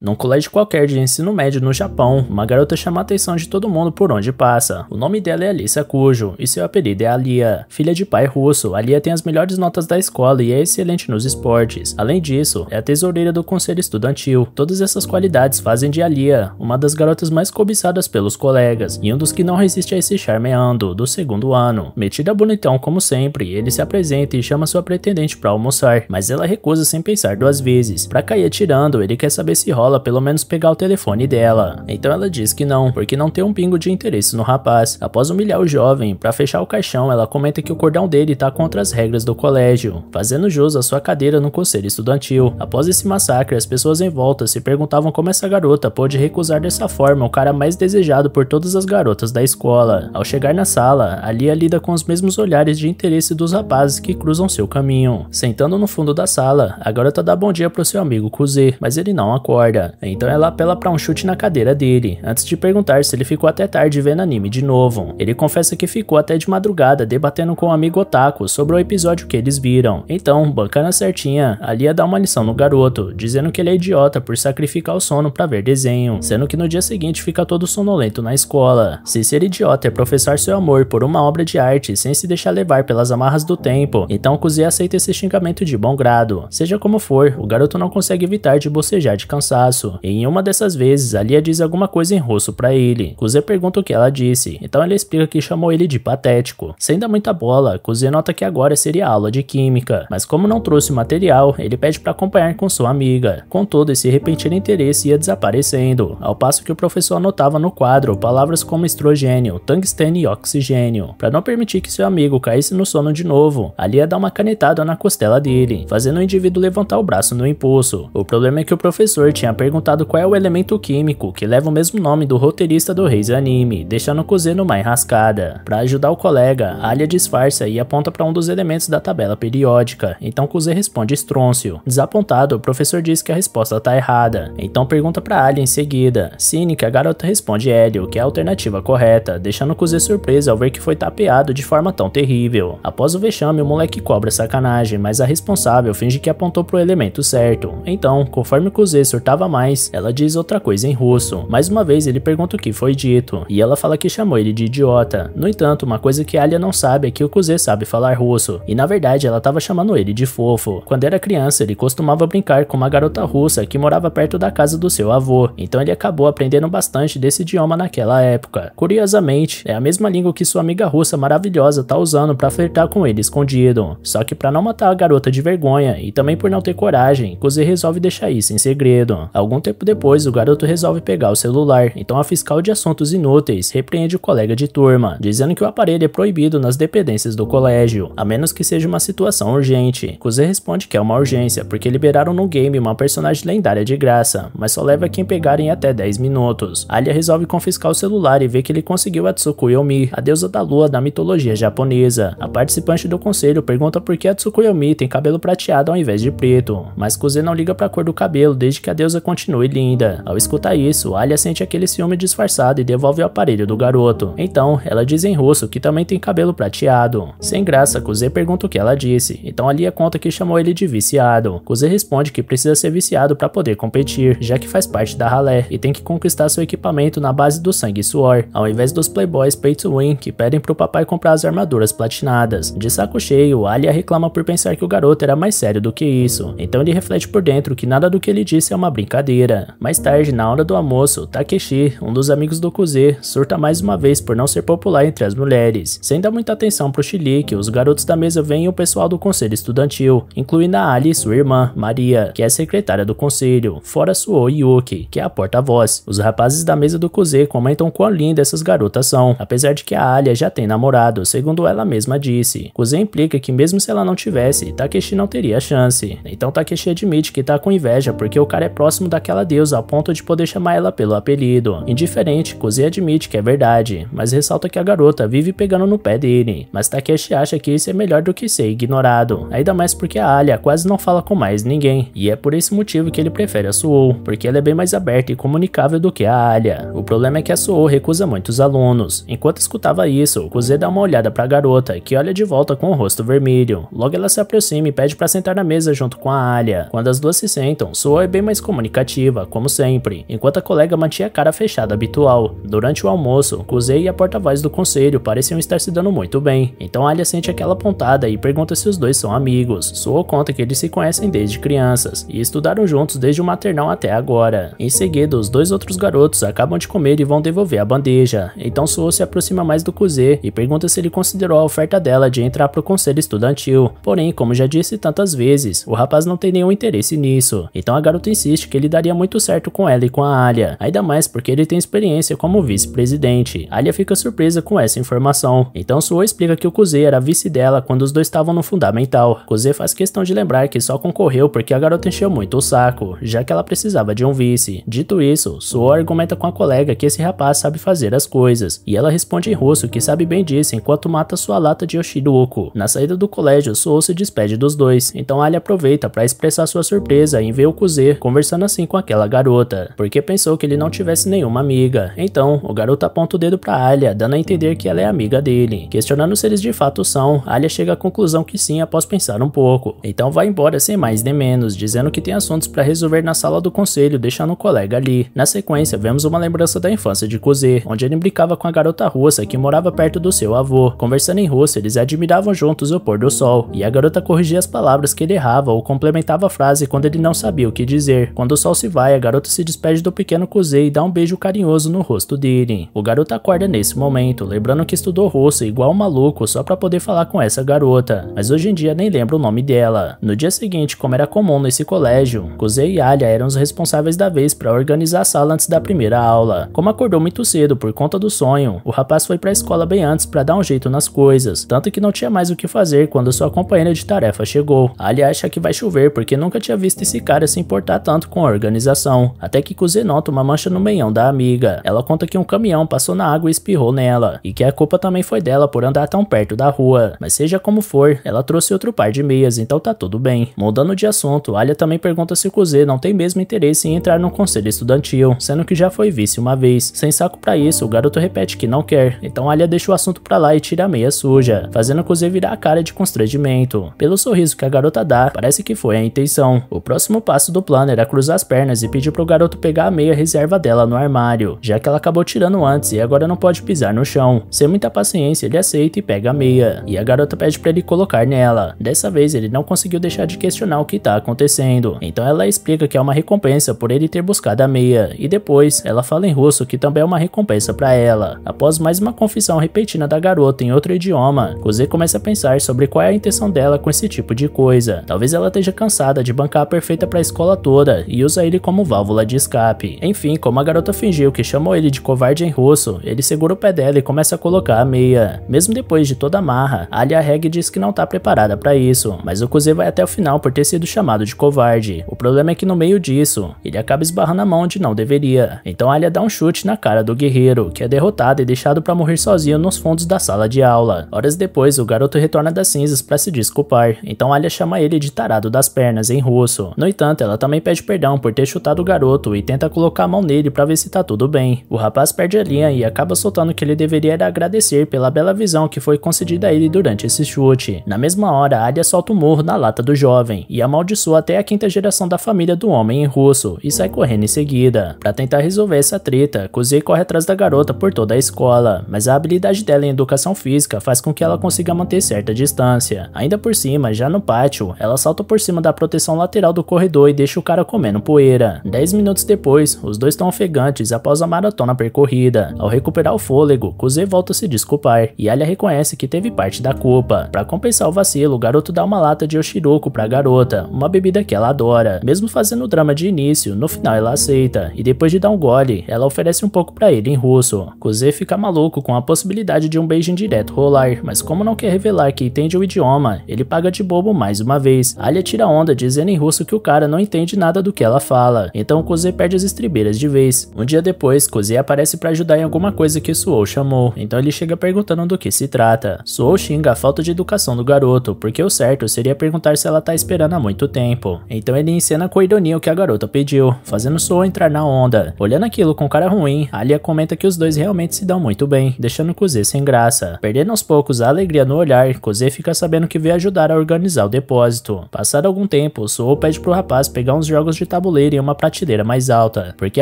Num colégio qualquer de ensino médio no Japão, uma garota chama a atenção de todo mundo por onde passa. O nome dela é Alissa Kujo e seu apelido é Alia. Filha de pai russo, Alia tem as melhores notas da escola e é excelente nos esportes. Além disso, é a tesoureira do conselho estudantil. Todas essas qualidades fazem de Alia uma das garotas mais cobiçadas pelos colegas e um dos que não resiste a esse charme Ando, do segundo ano. Metida bonitão como sempre, ele se apresenta e chama sua pretendente para almoçar, mas ela recusa sem pensar duas vezes. Pra cair atirando, ele quer saber se rola pelo menos pegar o telefone dela. Então ela diz que não, porque não tem um pingo de interesse no rapaz. Após humilhar o jovem, pra fechar o caixão, ela comenta que o cordão dele tá contra as regras do colégio, fazendo jus à sua cadeira no conselho estudantil. Após esse massacre, as pessoas em volta se perguntavam como essa garota pôde recusar dessa forma o cara mais desejado por todas as garotas da escola. Ao chegar na sala, Alia lida com os mesmos olhares de interesse dos rapazes que cruzam seu caminho. Sentando no fundo da sala, a garota dá bom dia pro seu amigo Kuze, mas ele não acorda. Então ela apela pra um chute na cadeira dele, antes de perguntar se ele ficou até tarde vendo anime de novo. Ele confessa que ficou até de madrugada debatendo com um amigo otaku sobre o episódio que eles viram. Então, bancando a certinha, Alia dá uma lição no garoto, dizendo que ele é idiota por sacrificar o sono pra ver desenho, sendo que no dia seguinte fica todo sonolento na escola. Se ser idiota é professar seu amor por uma obra de arte sem se deixar levar pelas amarras do tempo, então Kuze aceita esse xingamento de bom grado. Seja como for, o garoto não consegue evitar de bocejar de cansaço. E em uma dessas vezes, Alia diz alguma coisa em russo pra ele. Kuze pergunta o que ela disse, então ele explica que chamou ele de patético. Sem dar muita bola, Kuze nota que agora seria aula de química, mas como não trouxe o material, ele pede pra acompanhar com sua amiga. Contudo, esse repentino interesse ia desaparecendo, ao passo que o professor anotava no quadro palavras como estrogênio, tungstênio e oxigênio. Pra não permitir que seu amigo caísse no sono de novo, Alia dá uma canetada na costela dele, fazendo o indivíduo levantar o braço no impulso. O problema é que o professor tinha perguntado qual é o elemento químico que leva o mesmo nome do roteirista do Reis Anime, deixando Kuze numa enrascada. Para ajudar o colega, Alia disfarça e aponta para um dos elementos da tabela periódica, então Kuze responde estrôncio. Desapontado, o professor diz que a resposta tá errada, então pergunta para Alia em seguida. Cínica, a garota responde hélio, que é a alternativa correta, deixando Kuze surpreso ao ver que foi tapeado de forma tão terrível. Após o vexame, o moleque cobra sacanagem, mas a responsável finge que apontou pro elemento certo. Então, conforme Kuze surtava mais, ela diz outra coisa em russo. Mais uma vez ele pergunta o que foi dito, e ela fala que chamou ele de idiota. No entanto, uma coisa que Alia não sabe é que o Kuze sabe falar russo, e na verdade ela estava chamando ele de fofo. Quando era criança, ele costumava brincar com uma garota russa que morava perto da casa do seu avô, então ele acabou aprendendo bastante desse idioma naquela época. Curiosamente, é a mesma língua que sua amiga russa maravilhosa tá usando para flertar com ele escondido. Só que para não matar a garota de vergonha, e também por não ter coragem, Kuze resolve deixar isso em segredo. Algum tempo depois, o garoto resolve pegar o celular, então a fiscal de assuntos inúteis repreende o colega de turma, dizendo que o aparelho é proibido nas dependências do colégio, a menos que seja uma situação urgente. Kuze responde que é uma urgência, porque liberaram no game uma personagem lendária de graça, mas só leva quem pegarem até 10 minutos. Alia resolve confiscar o celular e vê que ele conseguiu a Tsukuyomi, a deusa da lua da mitologia japonesa. A participante do conselho pergunta por que a Tsukuyomi tem cabelo prateado ao invés de preto, mas Kuze não liga pra cor do cabelo desde que a deusa continue linda. Ao escutar isso, Alia sente aquele ciúme disfarçado e devolve o aparelho do garoto. Então, ela diz em russo que também tem cabelo prateado. Sem graça, Kuze pergunta o que ela disse, então Alia conta que chamou ele de viciado. Kuze responde que precisa ser viciado para poder competir, já que faz parte da ralé e tem que conquistar seu equipamento na base do sangue e suor, ao invés dos playboys pay to win que pedem pro papai comprar as armaduras platinadas. De saco cheio, Alia reclama por pensar que o garoto era mais sério do que isso, então ele reflete por dentro que nada do que ele disse é uma brincadeira. Mais tarde, na hora do almoço, Takeshi, um dos amigos do Kuze, surta mais uma vez por não ser popular entre as mulheres. Sem dar muita atenção pro chilique, os garotos da mesa veem o pessoal do conselho estudantil, incluindo a Ali e sua irmã, Maria, que é secretária do conselho, fora Suo e Yuki, que é a porta-voz. Os rapazes da mesa do Kuze comentam quão lindas essas garotas são, apesar de que a Alia já tem namorado, segundo ela mesma disse. Kuze implica que mesmo se ela não tivesse, Takeshi não teria chance. Então Takeshi admite que tá com inveja porque o cara é próximo daquela deusa ao ponto de poder chamar ela pelo apelido. Indiferente, Kuze admite que é verdade, mas ressalta que a garota vive pegando no pé dele. Mas Takeshi acha que isso é melhor do que ser ignorado, ainda mais porque a Alia quase não fala com mais ninguém, e é por esse motivo que ele prefere a Suo, porque ela é bem mais aberta e comunicável do que a Alia. O problema é que a Suo recusa muitos alunos. Enquanto escutava isso, Kuze dá uma olhada pra garota, que olha de volta com o rosto vermelho. Logo ela se aproxima e pede pra sentar na mesa junto com a Alia. Quando as duas se sentam, Suo é bem mais comunicativa comunicativa, como sempre, enquanto a colega mantinha a cara fechada habitual. Durante o almoço, Kuze e a porta-voz do conselho pareciam estar se dando muito bem, então Alia sente aquela pontada e pergunta se os dois são amigos. Suo conta que eles se conhecem desde crianças e estudaram juntos desde o maternal até agora. Em seguida, os dois outros garotos acabam de comer e vão devolver a bandeja, então Suo se aproxima mais do Kuze e pergunta se ele considerou a oferta dela de entrar pro conselho estudantil. Porém, como já disse tantas vezes, o rapaz não tem nenhum interesse nisso, então a garota insiste que ele daria muito certo com ela e com a Alia, ainda mais porque ele tem experiência como vice-presidente. Alia fica surpresa com essa informação, então Suo explica que o Kuze era vice dela quando os dois estavam no fundamental. Kuze faz questão de lembrar que só concorreu porque a garota encheu muito o saco, já que ela precisava de um vice. Dito isso, Suo argumenta com a colega que esse rapaz sabe fazer as coisas, e ela responde em russo que sabe bem disso enquanto mata sua lata de Yoshiruko. Na saída do colégio, Suo se despede dos dois, então Alia aproveita para expressar sua surpresa em ver o Kuze conversando assim com aquela garota, porque pensou que ele não tivesse nenhuma amiga. Então, o garoto aponta o dedo para Alia, dando a entender que ela é amiga dele. Questionando se eles de fato são, Alia chega à conclusão que sim após pensar um pouco. Então vai embora sem mais nem menos, dizendo que tem assuntos para resolver na sala do conselho, deixando o colega ali. Na sequência, vemos uma lembrança da infância de Kuze, onde ele brincava com a garota russa que morava perto do seu avô. Conversando em russo, eles admiravam juntos o pôr do sol, e a garota corrigia as palavras que ele errava ou complementava a frase quando ele não sabia o que dizer. Quando o sol se vai, a garota se despede do pequeno Kuze e dá um beijo carinhoso no rosto dele. O garoto acorda nesse momento, lembrando que estudou russo igual um maluco só pra poder falar com essa garota, mas hoje em dia nem lembra o nome dela. No dia seguinte, como era comum nesse colégio, Kuze e Alia eram os responsáveis da vez pra organizar a sala antes da primeira aula. Como acordou muito cedo por conta do sonho, o rapaz foi pra escola bem antes pra dar um jeito nas coisas, tanto que não tinha mais o que fazer quando sua companheira de tarefa chegou. Alia acha que vai chover porque nunca tinha visto esse cara se importar tanto com a organização, até que Kuze nota uma mancha no meião da amiga. Ela conta que um caminhão passou na água e espirrou nela, e que a culpa também foi dela por andar tão perto da rua, mas seja como for, ela trouxe outro par de meias, então tá tudo bem. Mudando de assunto, Alia também pergunta se o Kuze não tem mesmo interesse em entrar no conselho estudantil, sendo que já foi vice uma vez. Sem saco pra isso, o garoto repete que não quer, então Alia deixa o assunto pra lá e tira a meia suja, fazendo o Kuze virar a cara de constrangimento. Pelo sorriso que a garota dá, parece que foi a intenção. O próximo passo do plano era cruzar as pernas e pedir pro garoto pegar a meia reserva dela no armário, já que ela acabou tirando antes e agora não pode pisar no chão. Sem muita paciência, ele aceita e pega a meia, e a garota pede pra ele colocar nela. Dessa vez, ele não conseguiu deixar de questionar o que tá acontecendo, então ela explica que é uma recompensa por ele ter buscado a meia, e depois, ela fala em russo que também é uma recompensa pra ela. Após mais uma confissão repentina da garota em outro idioma, Kuze começa a pensar sobre qual é a intenção dela com esse tipo de coisa. Talvez ela esteja cansada de bancar a perfeita pra escola toda e usa ele como válvula de escape. Enfim, como a garota fingiu que chamou ele de covarde em russo, ele segura o pé dela e começa a colocar a meia. Mesmo depois de toda a marra, Alia Reg diz que não tá preparada pra isso, mas o Kuze vai até o final por ter sido chamado de covarde. O problema é que no meio disso, ele acaba esbarrando a mão onde não deveria. Então Alia dá um chute na cara do guerreiro, que é derrotado e deixado pra morrer sozinho nos fundos da sala de aula. Horas depois, o garoto retorna das cinzas pra se desculpar, então Alia chama ele de tarado das pernas em russo. No entanto, ela também pede perdão por ter chutado o garoto e tenta colocar a mão nele pra ver se tá tudo bem. O rapaz perde a linha e acaba soltando que ele deveria agradecer pela bela visão que foi concedida a ele durante esse chute. Na mesma hora, Alia solta um murro na lata do jovem e amaldiçoa até a quinta geração da família do homem em russo e sai correndo em seguida. Pra tentar resolver essa treta, Kuze corre atrás da garota por toda a escola, mas a habilidade dela em educação física faz com que ela consiga manter certa distância. Ainda por cima, já no pátio, ela salta por cima da proteção lateral do corredor e deixa o cara comendo poeira. 10 minutos depois, os dois estão ofegantes após a maratona percorrida. Ao recuperar o fôlego, Kuze volta a se desculpar e Alia reconhece que teve parte da culpa. Pra compensar o vacilo, o garoto dá uma lata de Yoshiruko pra garota, uma bebida que ela adora. Mesmo fazendo drama de início, no final ela aceita, e depois de dar um gole, ela oferece um pouco pra ele em russo. Kuze fica maluco com a possibilidade de um beijo indireto rolar, mas como não quer revelar que entende o idioma, ele paga de bobo mais uma vez. Alia tira onda dizendo em russo que o cara não entende nada do que ela fala, então Kuze perde as estribeiras de vez. Um dia depois, Kuze aparece pra ajudar em alguma coisa que Suo chamou, então ele chega perguntando do que se trata. Suo xinga a falta de educação do garoto, porque o certo seria perguntar se ela tá esperando há muito tempo. Então ele encena com ironia o que a garota pediu, fazendo Suo entrar na onda. Olhando aquilo com cara ruim, Alia comenta que os dois realmente se dão muito bem, deixando Kuze sem graça. Perdendo aos poucos a alegria no olhar, Kuze fica sabendo que veio ajudar a organizar o depósito. Passado algum tempo, Suo pede pro rapaz pegar uns jogos de tabuleiro em uma prateleira mais alta, porque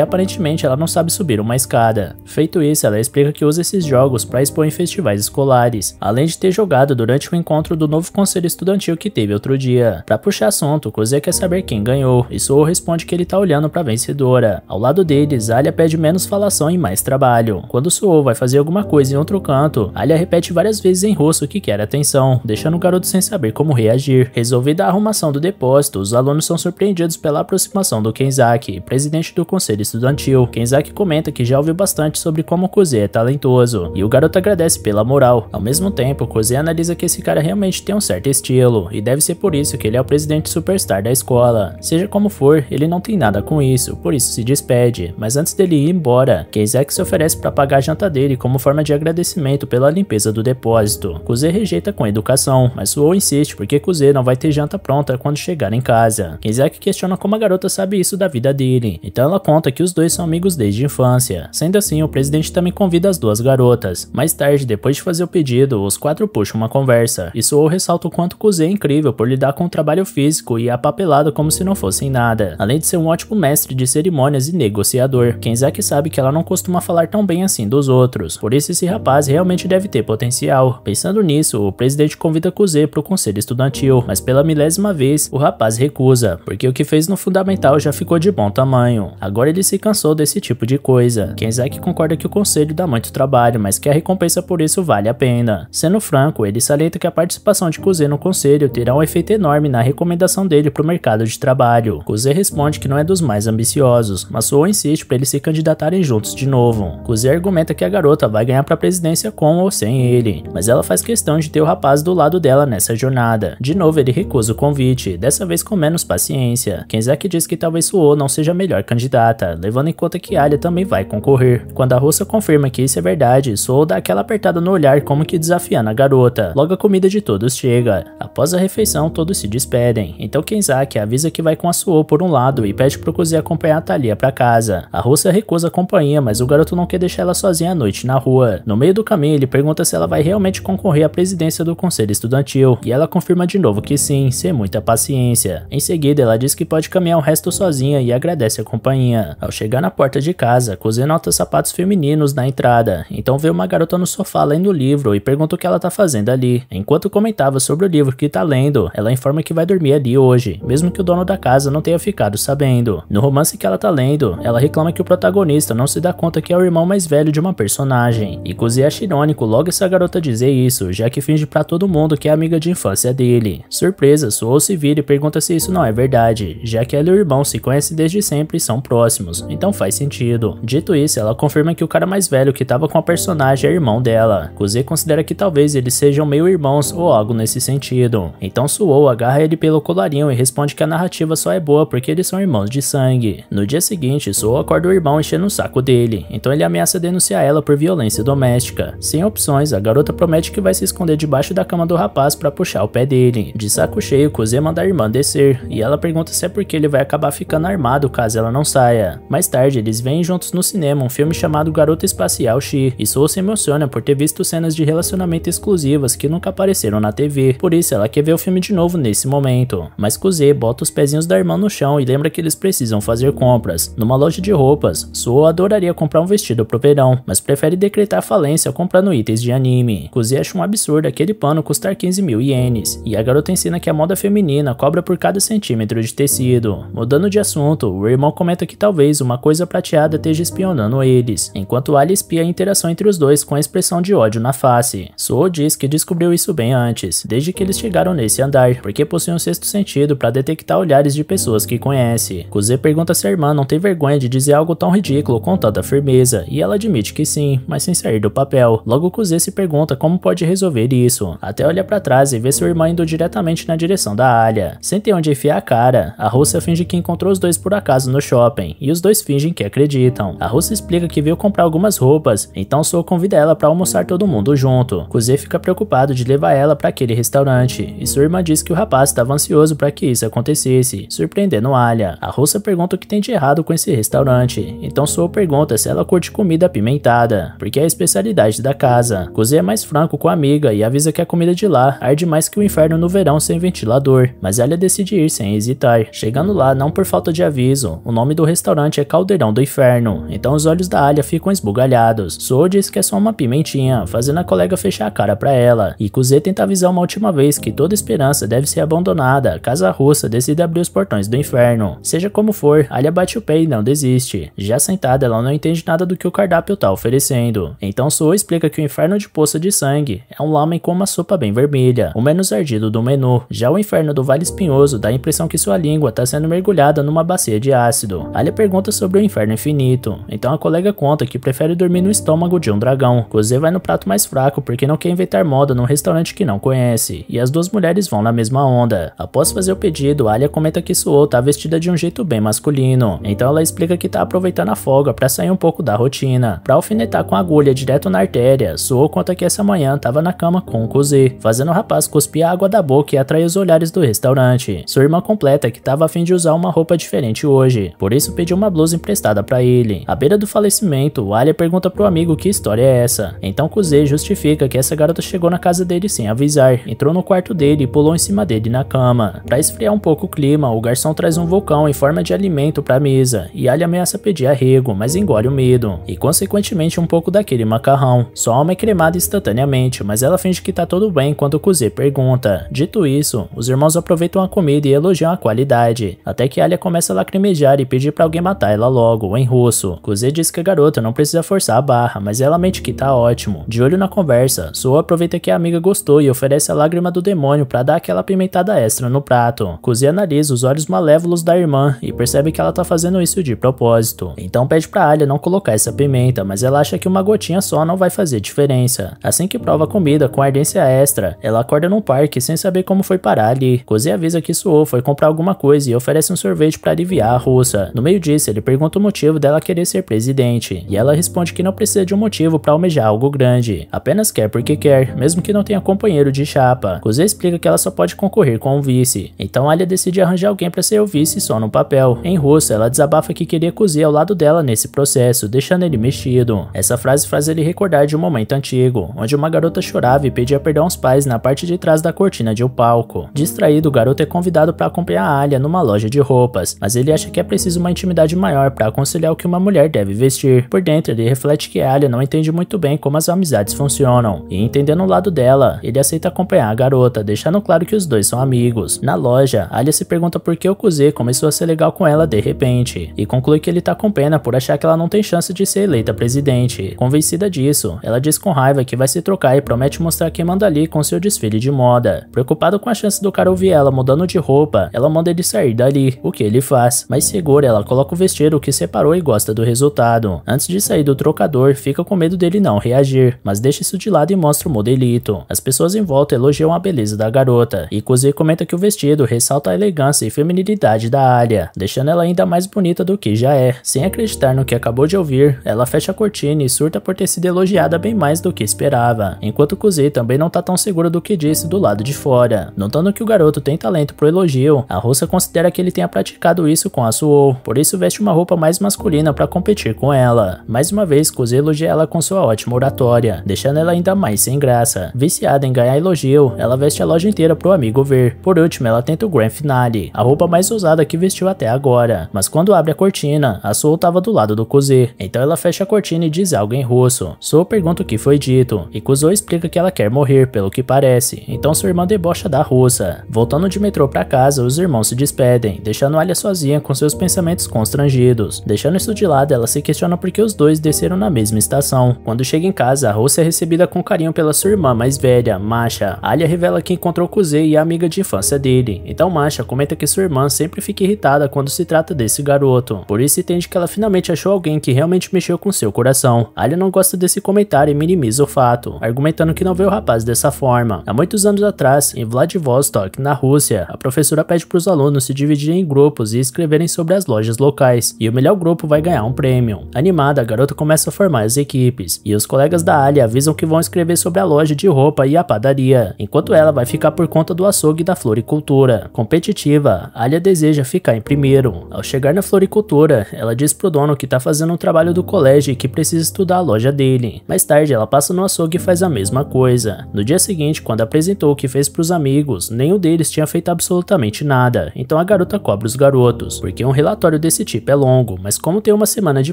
aparentemente ela não sabe subir uma escada. Feito isso, ela explica que usa esses jogos para expor em festivais escolares, além de ter jogado durante o encontro do novo conselho estudantil que teve outro dia. Para puxar assunto, Kuze quer saber quem ganhou, e Suo responde que ele tá olhando para a vencedora. Ao lado deles, Alia pede menos falação e mais trabalho. Quando Suo vai fazer alguma coisa em outro canto, Alia repete várias vezes em rosto que quer atenção, deixando o garoto sem saber como reagir. Resolvida a arrumação do depósito, os alunos são surpreendidos pela aproximação do Kenzaki, presidente do conselho estudantil. Kenzaki comenta que já ouviu bastante sobre como Kuze é talentoso, e o garoto agradece pela moral. Ao mesmo tempo, Kuze analisa que esse cara realmente tem um certo estilo, e deve ser por isso que ele é o presidente superstar da escola. Seja como for, ele não tem nada com isso, por isso se despede, mas antes dele ir embora, Kenzaki se oferece para pagar a janta dele como forma de agradecimento pela limpeza do depósito. Kuze rejeita com educação, mas Suo insiste porque Kuze não vai ter janta pronta quando chegar em casa. Kenzaki questiona como a garota sabe isso da vida dele, então ela conta que os dois são amigos desde a infância. Sendo assim, o presidente também convida as duas garotas. Mais tarde, depois de fazer o pedido, os quatro puxam uma conversa, e Suo ressalta o quanto Kuze é incrível por lidar com o trabalho físico e apapelado como se não fossem nada, além de ser um ótimo mestre de cerimônias e negociador. Kenzaki sabe que ela não costuma falar tão bem assim dos outros, por isso esse rapaz realmente deve ter potencial. Pensando nisso, o presidente convida Kuze pro conselho estudantil, mas pela milésima vez, o rapaz recusa, porque o que fez no fundamental já ficou de bom tamanho. Agora ele se cansou desse tipo de coisa. Kenzaki concorda que o conselho dá muito trabalho, mas que a recompensa por isso vale a pena. Sendo franco, ele salienta que a participação de Kuze no conselho terá um efeito enorme na recomendação dele pro mercado de trabalho. Kuze responde que não é dos mais ambiciosos, mas Suo insiste para eles se candidatarem juntos de novo. Kuze argumenta que a garota vai ganhar pra presidência com ou sem ele, mas ela faz questão de ter o rapaz do lado dela nessa jornada. De novo ele recusa o convite, dessa vez com menos paciência. Kenzaki diz que talvez Suo não seja a melhor candidata, levando em conta que Alia também vai concorrer. Quando a russa confirma que isso é verdade, Suo dá aquela apertada no olhar como que desafiando a garota. Logo a comida de todos chega. Após a refeição, todos se despedem, então Kenzaki avisa que vai com a Suo por um lado e pede pro Kuze acompanhar a Thalia pra casa. A russa recusa a companhia, mas o garoto não quer deixar ela sozinha à noite na rua. No meio do caminho, ele pergunta se ela vai realmente concorrer à presidência do conselho estudantil, e ela confirma de novo que sim, sem muita paciência. Em seguida, ela diz que pode caminhar o resto sozinha e agradece a companhia. Ao chegar na porta de casa, Kuze nota sapatos femininos na entrada, então vê uma garota no sofá lendo o livro e pergunta o que ela tá fazendo ali. Enquanto comentava sobre o livro que tá lendo, ela informa que vai dormir ali hoje, mesmo que o dono da casa não tenha ficado sabendo. No romance que ela tá lendo, ela reclama que o protagonista não se dá conta que é o irmão mais velho de uma personagem, e Kuze acha irônico logo essa garota dizer isso, já que finge pra todo mundo que é amiga de infância dele. Surpresa, Suo se vira e pergunta se isso não é verdade, já que ela e o irmão se conhecem desde sempre e são próximos, então faz sentido. Dito isso, ela confirma que o cara mais velho que tava com a personagem é irmão dela. Kuze considera que talvez eles sejam meio irmãos ou algo nesse sentido. Então Suo agarra ele pelo colarinho e responde que a narrativa só é boa porque eles são irmãos de sangue. No dia seguinte, Suo acorda o irmão enchendo o saco dele, então ele ameaça denunciar ela por violência doméstica. Sem opções, a garota promete que vai se esconder debaixo da cama do rapaz pra puxar o pé dele. De saco cheio, Kuze manda a irmã descer, e ela pergunta se é porque ele vai acabar ficando armado caso ela não saia. Mais tarde, eles veem juntos no cinema um filme chamado Garota Espacial X, e Suo se emociona por ter visto cenas de relacionamento exclusivas que nunca apareceram na TV, por isso ela quer ver o filme de novo nesse momento. Mas Kuze bota os pezinhos da irmã no chão e lembra que eles precisam fazer compras. Numa loja de roupas, Suo adoraria comprar um vestido pro verão, mas prefere decretar falência comprando itens de anime. Kuze acha um absurdo aquele pano custar 15.000 ienes, e a garota ensina que a moda feminina cobra por cada centímetro de tecido. Mudando de assunto, o irmão comenta que talvez uma coisa prateada esteja espionando eles, enquanto Alia espia a interação entre os dois com a expressão de ódio na face. Suo diz que descobriu isso bem antes, desde que eles chegaram nesse andar, porque possui um sexto sentido para detectar olhares de pessoas que conhece. Kuze pergunta se a irmã não tem vergonha de dizer algo tão ridículo com tanta firmeza, e ela admite que sim, mas sem sair do papel. Logo Kuze se pergunta como pode resolver isso, até olha para trás e vê sua irmã indo diretamente na direção da Alia. Sem ter onde enfiar a cara, a russa finge que encontrou os dois por acaso no shopping, e os dois fingem que acreditam. A russa explica que veio comprar algumas roupas, então Suo convida ela para almoçar todo mundo junto. Kuze fica preocupado de levar ela para aquele restaurante, e sua irmã diz que o rapaz estava ansioso para que isso acontecesse, surpreendendo Alia. A russa pergunta o que tem de errado com esse restaurante, então Suo pergunta se ela curte comida apimentada, porque é a especialidade da casa. Kuze é mais franco com a amiga e avisa que a comida de lá arde mais que o inferno no verão sem ventilador, mas Alia decide ir sem hesitar. Chegando lá, não por falta de aviso, o nome do restaurante é Caldeirão do Inferno, então os olhos da Alia ficam esbugalhados. Suo diz que é só uma pimentinha, fazendo a colega fechar a cara pra ela, e Kuze tenta avisar uma última vez que toda esperança deve ser abandonada caso a russa decida abrir os portões do inferno. Seja como for, Alia bate o pé e não desiste. Já sentada, ela não entende nada do que o cardápio tá oferecendo, então Suo explica que o inferno de poça de sangue é um lamen com uma sopa bem vermelha, o menos ardido do menu. Já o inferno do Vale Espinhoso dá a impressão que sua língua tá sendo mergulhada numa bacia de ácido. Alia pergunta sobre o inferno infinito, então a colega conta que prefere dormir no estômago de um dragão. Kuze vai no prato mais fraco porque não quer inventar moda num restaurante que não conhece, e as duas mulheres vão na mesma onda. Após fazer o pedido, Alia comenta que Suo tá vestida de um jeito bem masculino, então ela explica que tá aproveitando a folga pra sair um pouco da rotina. Pra alfinetar com a agulha direto na artéria, Suo conta que essa manhã tava na cama com o Kuze, fazendo o rapaz cuspir a água da boca e atrair os olhares do restaurante. Sua irmã completa que tava a fim de usar uma roupa diferente hoje, por isso pediu uma blusa emprestada pra ele. À beira do falecimento, Alia pergunta pro amigo que história é essa, então Kuze justifica que essa garota chegou na casa dele sem avisar, entrou no quarto dele e pulou em cima dele na cama. Pra esfriar um pouco o clima, o garçom traz um vulcão em forma de alimento pra mesa, e Alia ameaça pedir arrego, mas engole o medo, e consequentemente um pouco daquele macarrão. Sua alma é cremada instantaneamente, mas ela finge que tá tudo bem enquanto Kuze pergunta. Dito isso, os irmãos aproveitam a comida e elogiam a qualidade, até que Alia começa a lacrimejar e pedir pra alguém matar ela logo, em russo. Kuze diz que a garota não precisa forçar a barra, mas ela mente que tá ótimo. De olho na conversa, Suo aproveita que a amiga gostou e oferece a lágrima do demônio pra dar aquela pimentada extra no prato. Kuze analisa os olhos malévolos da irmã e percebe que ela tá fazendo isso de propósito. Então pede pra Alia não colocar essa pimenta, mas ela acha que uma gotinha só não vai fazer diferença. Assim que prova a comida com ardência extra, ela acorda num parque sem saber como foi parar ali. Kuze avisa que Suo foi comprar alguma coisa e oferece um sorvete pra aliviar a russa. No meio disso, ele pergunta o motivo dela querer ser presidente, e ela responde que não precisa de um motivo pra almejar algo grande, apenas quer porque quer, mesmo que não tenha companheiro de chapa. Kuze explica que ela só pode concorrer com um vice, então Alia decide arranjar alguém pra ser o vice só no papel. Em russo, ela desabafa que queria Kuze ao lado dela nesse processo, deixando ele mexido. Essa frase faz ele recordar de um momento antigo, onde uma garota chorava e pedia perdão aos pais na parte de trás da cortina de um palco. Distraído, o garoto é convidado para acompanhar a Alia numa loja de roupas, mas ele acha que é preciso uma intimidade maior para aconselhar o que uma mulher deve vestir. Por dentro, ele reflete que a Alia não entende muito bem como as amizades funcionam, e entendendo o lado dela, ele aceita acompanhar a garota, deixando claro que os dois são amigos. Na loja, Alia se pergunta por que o Kuze começou a ser legal com ela de repente, e conclui que ele tá com pena por achar que ela não tem chance de ser eleita presidente. Convencida disso, ela diz com raiva que vai se trocar e promete mostrar quem manda ali com seu desfile de moda. Preocupado com a chance do cara ouvir ela mudando de roupa, ela manda ele sair dali, o que ele faz, mas segura, ela coloca o vestido que separou e gosta do resultado. Antes de sair do trocador, fica com medo dele não reagir, mas deixa isso de lado e mostra o modelito. As pessoas em volta elogiam a beleza da garota, e Kuze comenta que o vestido ressalta a elegância e feminilidade da Alia, deixando ela ainda mais bonita do que já é. Sem acreditar no que acabou de ouvir, ela fecha a cortina e surta por ter sido elogiada bem mais do que esperava, enquanto Kuze também não tá tão segura do que disse do lado de fora. Notando que o garoto tem talento pro elogio, a russa considera que ele tenha praticado isso com a Suo, por isso veste uma roupa mais masculina pra competir com ela. Mais uma vez, Kuze elogia ela com sua ótima oratória, deixando ela ainda mais sem graça. Viciada em ganhar elogio, ela veste a loja inteira pro amigo ver. Por último, ela tenta o Grand Finale, a roupa mais ousada que vestiu até agora, mas quando abre a cortina, a Suo tava do lado do Kuze, então ela fecha a cortina e diz algo em russo. Suo pergunta o que foi dito, e Kuzo explica que ela quer morrer, pelo que parece, então sua irmã debocha da russa. Voltando de metrô pra casa, os irmãos se despedem, deixando Alia sozinha com seus pensamentos constrangidos. Deixando isso de lado, ela se questiona por que os dois desceram na mesma estação. Quando chega em casa, a russa é recebida com carinho pela sua irmã mais velha, Masha. Alia revela que encontrou Kuze e a amiga de infância dele, então Masha comenta que sua irmã sempre fica irritada quando se trata desse garoto, por isso entende que ela finalmente achou alguém que realmente mexeu com seu coração. Alia não gosta desse comentário e minimiza o fato, argumentando que não vê o rapaz dessa forma. Há muitos anos atrás, em Vladivostok, na Rússia, a professora pede para os alunos se dividirem em grupos e escreverem sobre as lojas locais, e o melhor grupo vai ganhar um prêmio. Animada, a garota começa a formar as equipes, e os colegas da Alia avisam que vão escrever sobre a loja de roupa e a padaria, enquanto ela vai ficar por conta do açougue e da floricultura. Competitiva, Alia deseja ficar em primeiro. Ao chegar na floricultura, ela diz pro dono que tá fazendo um trabalho do colégio e que precisa estudar a loja dele. Mais tarde, ela passa no açougue e faz a mesma coisa. No dia seguinte, quando apresentou o que fez pros amigos, nenhum deles tinha feito absolutamente nada, então a garota cobra cobra os garotos, porque um relatório desse tipo é longo, mas como tem uma semana de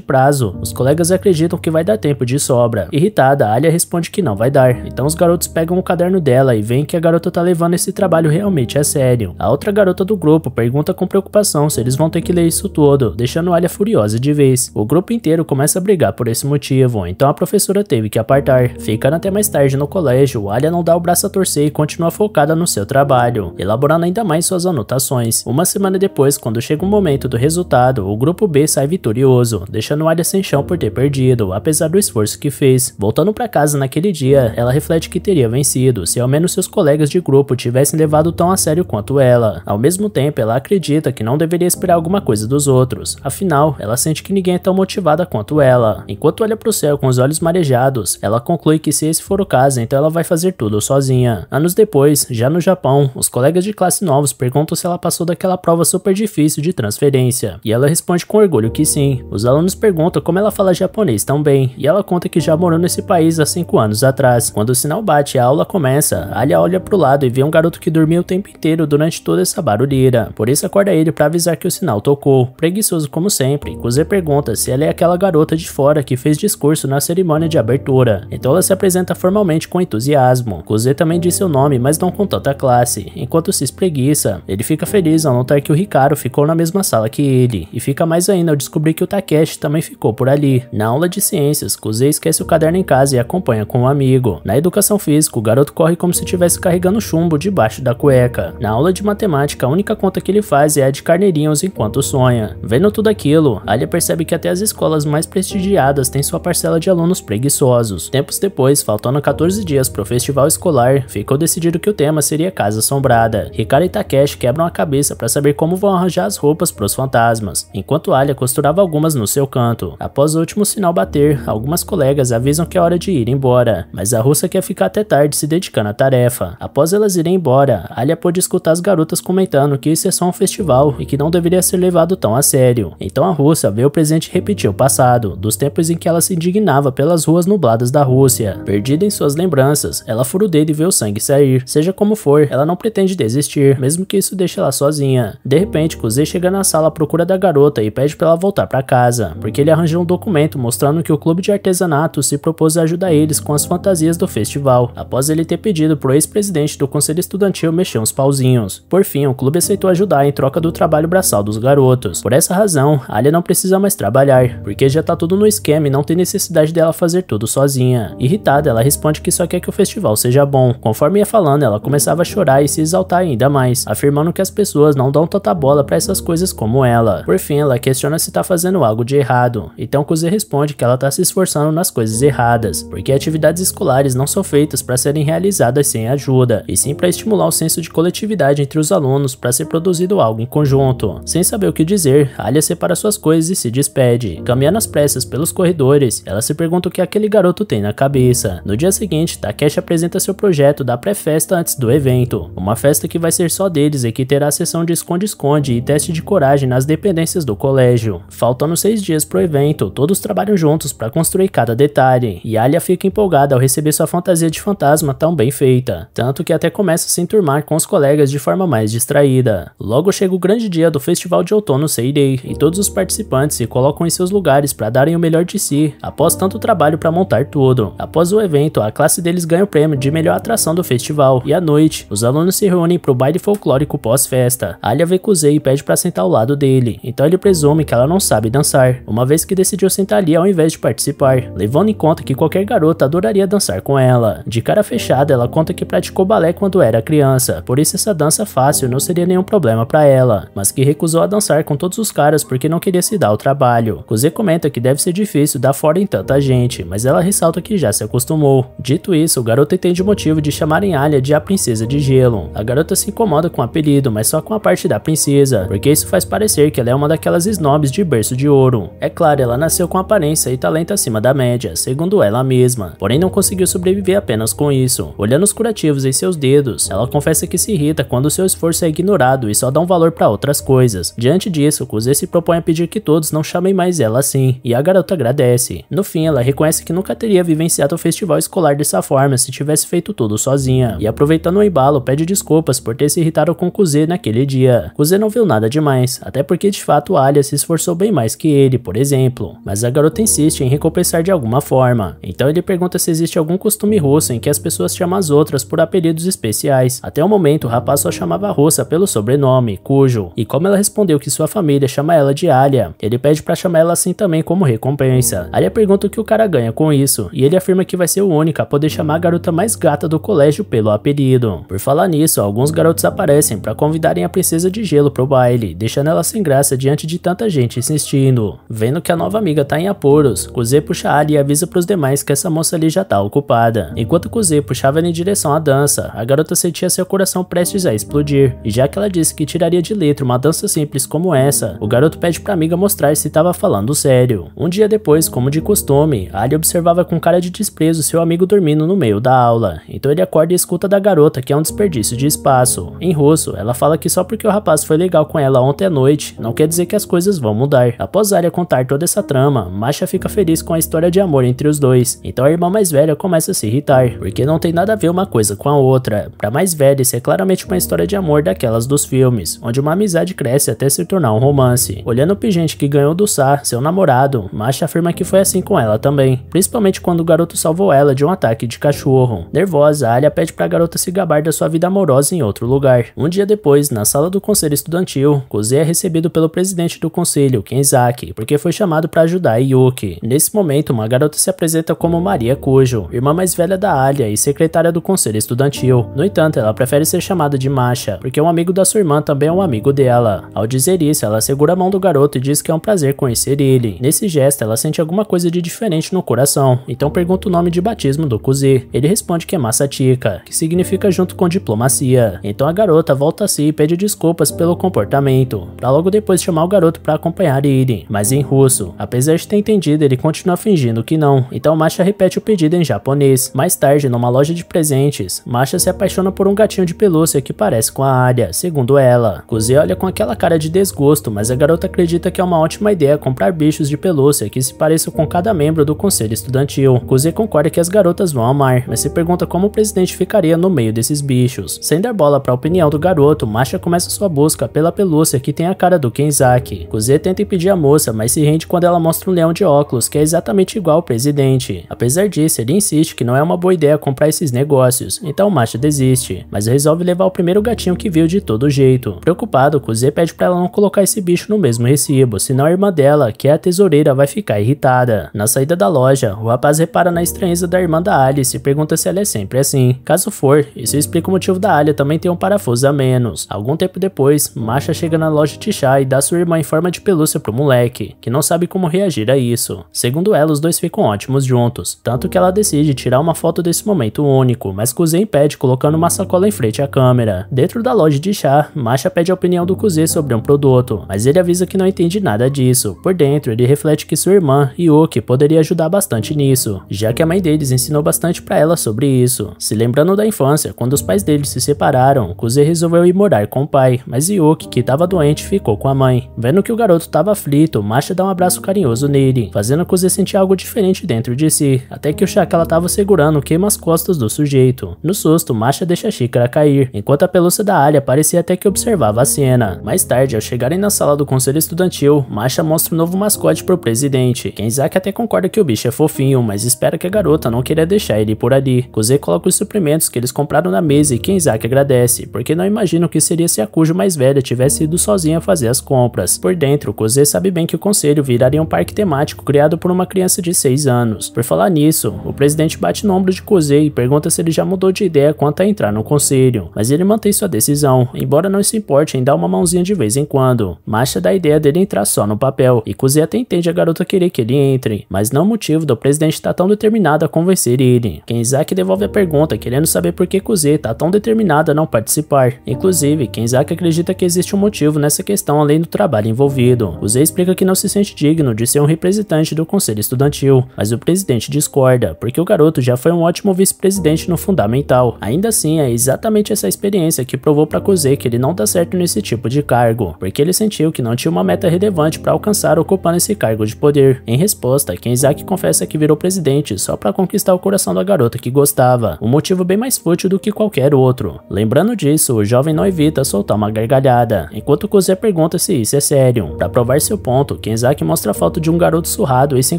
prazo, os colegas acreditam que vai dar tempo de sobra. Irritada, Alia responde que não vai dar, então os garotos pegam o caderno dela e veem que a garota tá levando esse trabalho realmente a sério. A outra garota do grupo pergunta com preocupação se eles vão ter que ler isso tudo, deixando Alia furiosa de vez. O grupo inteiro começa a brigar por esse motivo, então a professora teve que apartar. Ficando até mais tarde no colégio, Alia não dá o braço a torcer e continua focada no seu trabalho, elaborando ainda mais suas anotações. Uma semana depois, quando chega o momento do resultado, o grupo B sai vitorioso, deixando Alia sem chão por ter perdido, apesar do esforço que fez. Voltando para casa naquele dia, ela reflete que teria vencido, se ao menos seus colegas de grupo tivessem levado tão a sério quanto ela. Ao mesmo tempo, ela acredita que não deveria esperar alguma coisa dos outros, afinal, ela sente que ninguém é tão motivada quanto ela. Enquanto olha pro céu com os olhos marejados, ela conclui que se esse for o caso, então ela vai fazer tudo sozinha. Anos depois, já no Japão, os colegas de classe novos perguntam se ela passou daquela prova super difícil de transferência, e ela responde com orgulho que sim. Os alunos perguntam como ela fala japonês tão bem, e ela conta que já morou nesse país há 5 anos atrás. Quando o sinal bate e a aula começa, Alia olha pro lado e vê um garoto que dormia o tempo inteiro durante toda essa barulheira, por isso acorda ele pra avisar que o sinal tocou. Preguiçoso como sempre, Kuze pergunta se ela é aquela garota de fora que fez discurso na cerimônia de abertura, então ela se apresenta formalmente com entusiasmo. Kuze também diz seu nome, mas não com tanta classe. Enquanto se espreguiça, ele fica feliz ao notar que o Hikaru ficou na mesma sala que ele, e fica mais ainda ao descobrir que o Takeshi também ficou por ali. Na aula de ciências, Kuze esquece o caderno em casa e acompanha com um amigo. Na educação física, o garoto corre como se estivesse carregando chumbo debaixo da cueca. Na aula de matemática, a única conta que ele faz é a de carneirinhos enquanto sonha. Vendo tudo aquilo, Alia percebe que até as escolas mais prestigiadas têm sua parcela de alunos preguiçosos. Tempos depois, faltando 14 dias pro festival escolar, ficou decidido que o tema seria Casa Assombrada. Hikaru e Takeshi quebram a cabeça para saber como vão arranjar as roupas pros fantasmas, enquanto Alia costurava algumas no seu canto. Após o último sinal bater, algumas colegas avisam que é hora de ir embora, mas a russa quer ficar até tarde se dedicando à tarefa. Após elas irem embora, Alia pôde escutar as garotas comentando que isso é só um festival e que não deveria ser levado tão a sério. Então a russa vê o presente repetir o passado, dos tempos em que ela se indignava pelas ruas nubladas da Rússia. Perdida em suas lembranças, ela fura o dedo e vê o sangue sair. Seja como for, ela não pretende desistir, mesmo que isso deixe ela sozinha. De repente, Kuze chega na sala à procura da garota e pede pra ela voltar pra casa, porque ele arranjou um documento mostrando que o clube de artesanato se propôs a ajudar eles com as fantasias do festival, após ele ter pedido pro ex-presidente do conselho estudantil mexer uns pauzinhos. Por fim, o clube aceitou ajudar em troca do trabalho braçal dos garotos. Por essa razão, Alia não precisa mais trabalhar, porque já tá tudo no esquema e não tem necessidade dela fazer tudo sozinha. Irritada, ela responde que só quer que o festival seja bom. Conforme ia falando, ela começava a chorar e se exaltar ainda mais, afirmando que as pessoas não dão tanta bola pra essas coisas como ela. Por fim, ela questiona se tá fazendo algo de errado, então Kuze responde que ela tá se esforçando nas coisas erradas, porque atividades escolares não são feitas para serem realizadas sem ajuda, e sim para estimular o senso de coletividade entre os alunos para ser produzido algo em conjunto. Sem saber o que dizer, Alia separa suas coisas e se despede. Caminhando às pressas pelos corredores, ela se pergunta o que aquele garoto tem na cabeça. No dia seguinte, Takeshi apresenta seu projeto da pré-festa antes do evento, uma festa que vai ser só deles e que terá sessão de esconde-esconde e teste de coragem nas dependências do colégio. Faltando 6 dias pro evento, todos trabalham juntos para construir cada detalhe, e Alia fica empolgada ao receber sua fantasia de fantasma tão bem feita, tanto que até começa a se enturmar com os colegas de forma mais distraída. Logo chega o grande dia do festival de outono Seirei, e todos os participantes se colocam em seus lugares para darem o melhor de si, após tanto trabalho para montar tudo. Após o evento, a classe deles ganha o prêmio de melhor atração do festival, e à noite, os alunos se reúnem pro baile folclórico pós-festa. Alia vê Kuze e pede para sentar ao lado dele, então ele presume que ela não sabe dançar, uma vez que decidiu sentar ali ao invés de participar, levando em conta que qualquer garota adoraria dançar com ela. De cara fechada, ela conta que praticou balé quando era criança, por isso essa dança fácil não seria nenhum problema para ela, mas que recusou a dançar com todos os caras porque não queria se dar ao trabalho. Kuze comenta que deve ser difícil dar fora em tanta gente, mas ela ressalta que já se acostumou. Dito isso, o garoto entende o motivo de chamarem Alia de a Princesa de Gelo. A garota se incomoda com o apelido, mas só com a parte da princesa, porque isso faz parecer que ela é uma daquelas snobs de berço de ouro. É claro, ela nasceu com aparência e talento acima da média, segundo ela mesma, porém não conseguiu sobreviver apenas com isso. Olhando os curativos em seus dedos, ela confessa que se irrita quando seu esforço é ignorado e só dá um valor para outras coisas. Diante disso, Kuze se propõe a pedir que todos não chamem mais ela assim, e a garota agradece. No fim, ela reconhece que nunca teria vivenciado o festival escolar dessa forma se tivesse feito tudo sozinha, e aproveitando o embalo, pede desculpas por ter se irritado com Kuze naquele dia. Kuze não viu nada demais, até porque de fato Alia se esforçou bem mais que ele, por exemplo, mas a garota insiste em recompensar de alguma forma. Então ele pergunta se existe algum costume russo em que as pessoas chamam as outras por apelidos especiais. Até o momento o rapaz só chamava a russa pelo sobrenome, Kujo, e como ela respondeu que sua família chama ela de Alia, ele pede pra chamar ela assim também como recompensa. Alia pergunta o que o cara ganha com isso, e ele afirma que vai ser o único a poder chamar a garota mais gata do colégio pelo apelido. Por falar nisso, alguns garotos aparecem pra convidarem a princesa de gelo pro baile, deixando ela sem graça diante de tanta gente insistindo. Vendo que a nova amiga tá em apuros, Kuze puxa Alia e avisa pros demais que essa moça ali já tá ocupada. Enquanto Kuze puxava ela em direção à dança, a garota sentia seu coração prestes a explodir, e já que ela disse que tiraria de letra uma dança simples como essa, o garoto pede pra amiga mostrar se tava falando sério. Um dia depois, como de costume, Alia observava com cara de desprezo seu amigo dormindo no meio da aula, então ele acorda e escuta da garota que é um desperdício de espaço. Em russo, ela fala que só porque o rapaz foi legal com ela ontem à noite, não quer dizer que as coisas vão mudar. Após Alia contar toda essa trama, Masha fica feliz com a história de amor entre os dois, então a irmã mais velha começa a se irritar, porque não tem nada a ver uma coisa com a outra. Pra mais velha, isso é claramente uma história de amor daquelas dos filmes, onde uma amizade cresce até se tornar um romance. Olhando o pingente que ganhou do Sa, seu namorado, Masha afirma que foi assim com ela também, principalmente quando o garoto salvou ela de um ataque de cachorro. Nervosa, Alia pede pra garota se gabar da sua vida amorosa em outro lugar. Um dia depois, na sala do conselho estudantil, Kuze é recebido pelo presidente do conselho, Kenzaki, porque foi chamado pra ajudar Yuki. Nesse momento, uma garota se apresenta como Maria Kujo, irmã mais velha da Alia e secretária do conselho estudantil. No entanto, ela prefere ser chamada de Masha, porque um amigo da sua irmã também é um amigo dela. Ao dizer isso, ela segura a mão do garoto e diz que é um prazer conhecer ele. Nesse gesto, ela sente alguma coisa de diferente no coração, então pergunta o nome de batismo do Kuze. Ele responde que é Masatika, que significa junto com diplomacia. Então a garota volta a si e pede desculpas pelo comportamento, pra logo depois chamar o garoto pra acompanhar ele, mas em russo. Apesar de ter entendido, ele continua fingindo que não, então Masha repete o pedido em japonês. Mais tarde, numa loja de presentes, Masha se apaixona por um gatinho de pelúcia que parece com a Alia, segundo ela. Kuze olha com aquela cara de desgosto, mas a garota acredita que é uma ótima ideia comprar bichos de pelúcia que se pareçam com cada membro do conselho estudantil. Kuze concorda que as garotas vão amar, mas se pergunta como o presidente ficaria no meio desses bichos. Sem dar bola pra opinião do garoto, Masha começa sua busca pela pelúcia que tem a cara do Kenzaki. Kuze tenta impedir a moça, mas se rende quando ela mostra um leão de óculos que é exatamente igual ao presidente. Apesar disso, ele insiste que não é uma boa ideia comprar esses negócios, então Masha desiste, mas resolve levar o primeiro gatinho que viu de todo jeito. Preocupado, Kuze pede pra ela não colocar esse bicho no mesmo recibo, senão a irmã dela, que é a tesoureira, vai ficar irritada. Na saída da loja, o rapaz repara na estranheza da irmã da Alice e pergunta se ela é sempre assim. Caso for, isso explica o motivo da Alia também ter um parafuso a menos. Algum tempo depois, Masha chega na loja de chá e dá sua irmã em forma de pelúcia pro moleque, que não sabe como reagir a isso. Segundo ela, os dois ficam ótimos juntos, tanto que ela decide tirar uma foto desse momento único, mas Kuze impede colocando uma sacola em frente à câmera. Dentro da loja de chá, Masha pede a opinião do Kuze sobre um produto, mas ele avisa que não entende nada disso. Por dentro, ele reflete que sua irmã, Yuki, poderia ajudar bastante nisso, já que a mãe deles ensinou bastante pra ela sobre isso. Se lembrando da infância, quando os pais deles se separaram, Kuze resolveu ir morar com o pai, mas Yuki, que estava doente, ficou com a mãe. Vendo que o garoto estava aflito, Masha dá um abraço carinhoso nele, fazendo Kuze sentir algo diferente dentro de si, até que o chá que ela estava segurando queima as costas do sujeito. No susto, Masha deixa a xícara cair, enquanto a pelúcia da Alia parecia até que observava a cena. Mais tarde, ao chegarem na sala do conselho estudantil, Masha mostra um novo mascote pro presidente. Kenzaki até concorda que o bicho é fofinho, mas espera que a garota não queira deixar ele por ali. Kuze coloca os suprimentos que eles compraram na mesa e Kenzaki agradece, porque não imagina o que seria se a Kujo mais velha tivesse ido sozinha fazer as compras. Por dentro, Kuze sabe bem que o conselho viraria um parque temático criado por uma criança de 6 anos. Por falar nisso, o presidente bate no ombro de Kuze e pergunta se ele já mudou de ideia quanto a entrar no conselho, mas ele mantém sua decisão, embora não se importe em dar uma mãozinha de vez em quando. Masha dá a ideia dele entrar só no papel, e Kuze até entende a garota querer que ele entre, mas não o motivo do presidente estar tão determinado a convencer ele. Kenzaki devolve a pergunta, querendo saber por que Kuze está tão determinado a não participar. Inclusive, Kenzaki acredita que existe um motivo nessa questão além do trabalho envolvido. Kuze explica que não se sente digno de ser um representante do conselho estudantil, mas o presidente discorda, porque o garoto já foi um ótimo vice-presidente no fundamental. Ainda assim, é exatamente essa experiência que provou para Kuze que ele não dá certo nesse tipo de cargo, porque ele sentiu que não tinha uma meta relevante para alcançar ocupando esse cargo de poder. Em resposta, Kenzaki confessa que virou presidente só para conquistar o coração da garota que gostava, um motivo bem mais fútil do que qualquer outro. Lembrando disso, o jovem não evita soltar uma gargalhada gargalhada, enquanto Kuze pergunta se isso é sério. Para provar seu ponto, Kenzaki mostra a foto de um garoto surrado e sem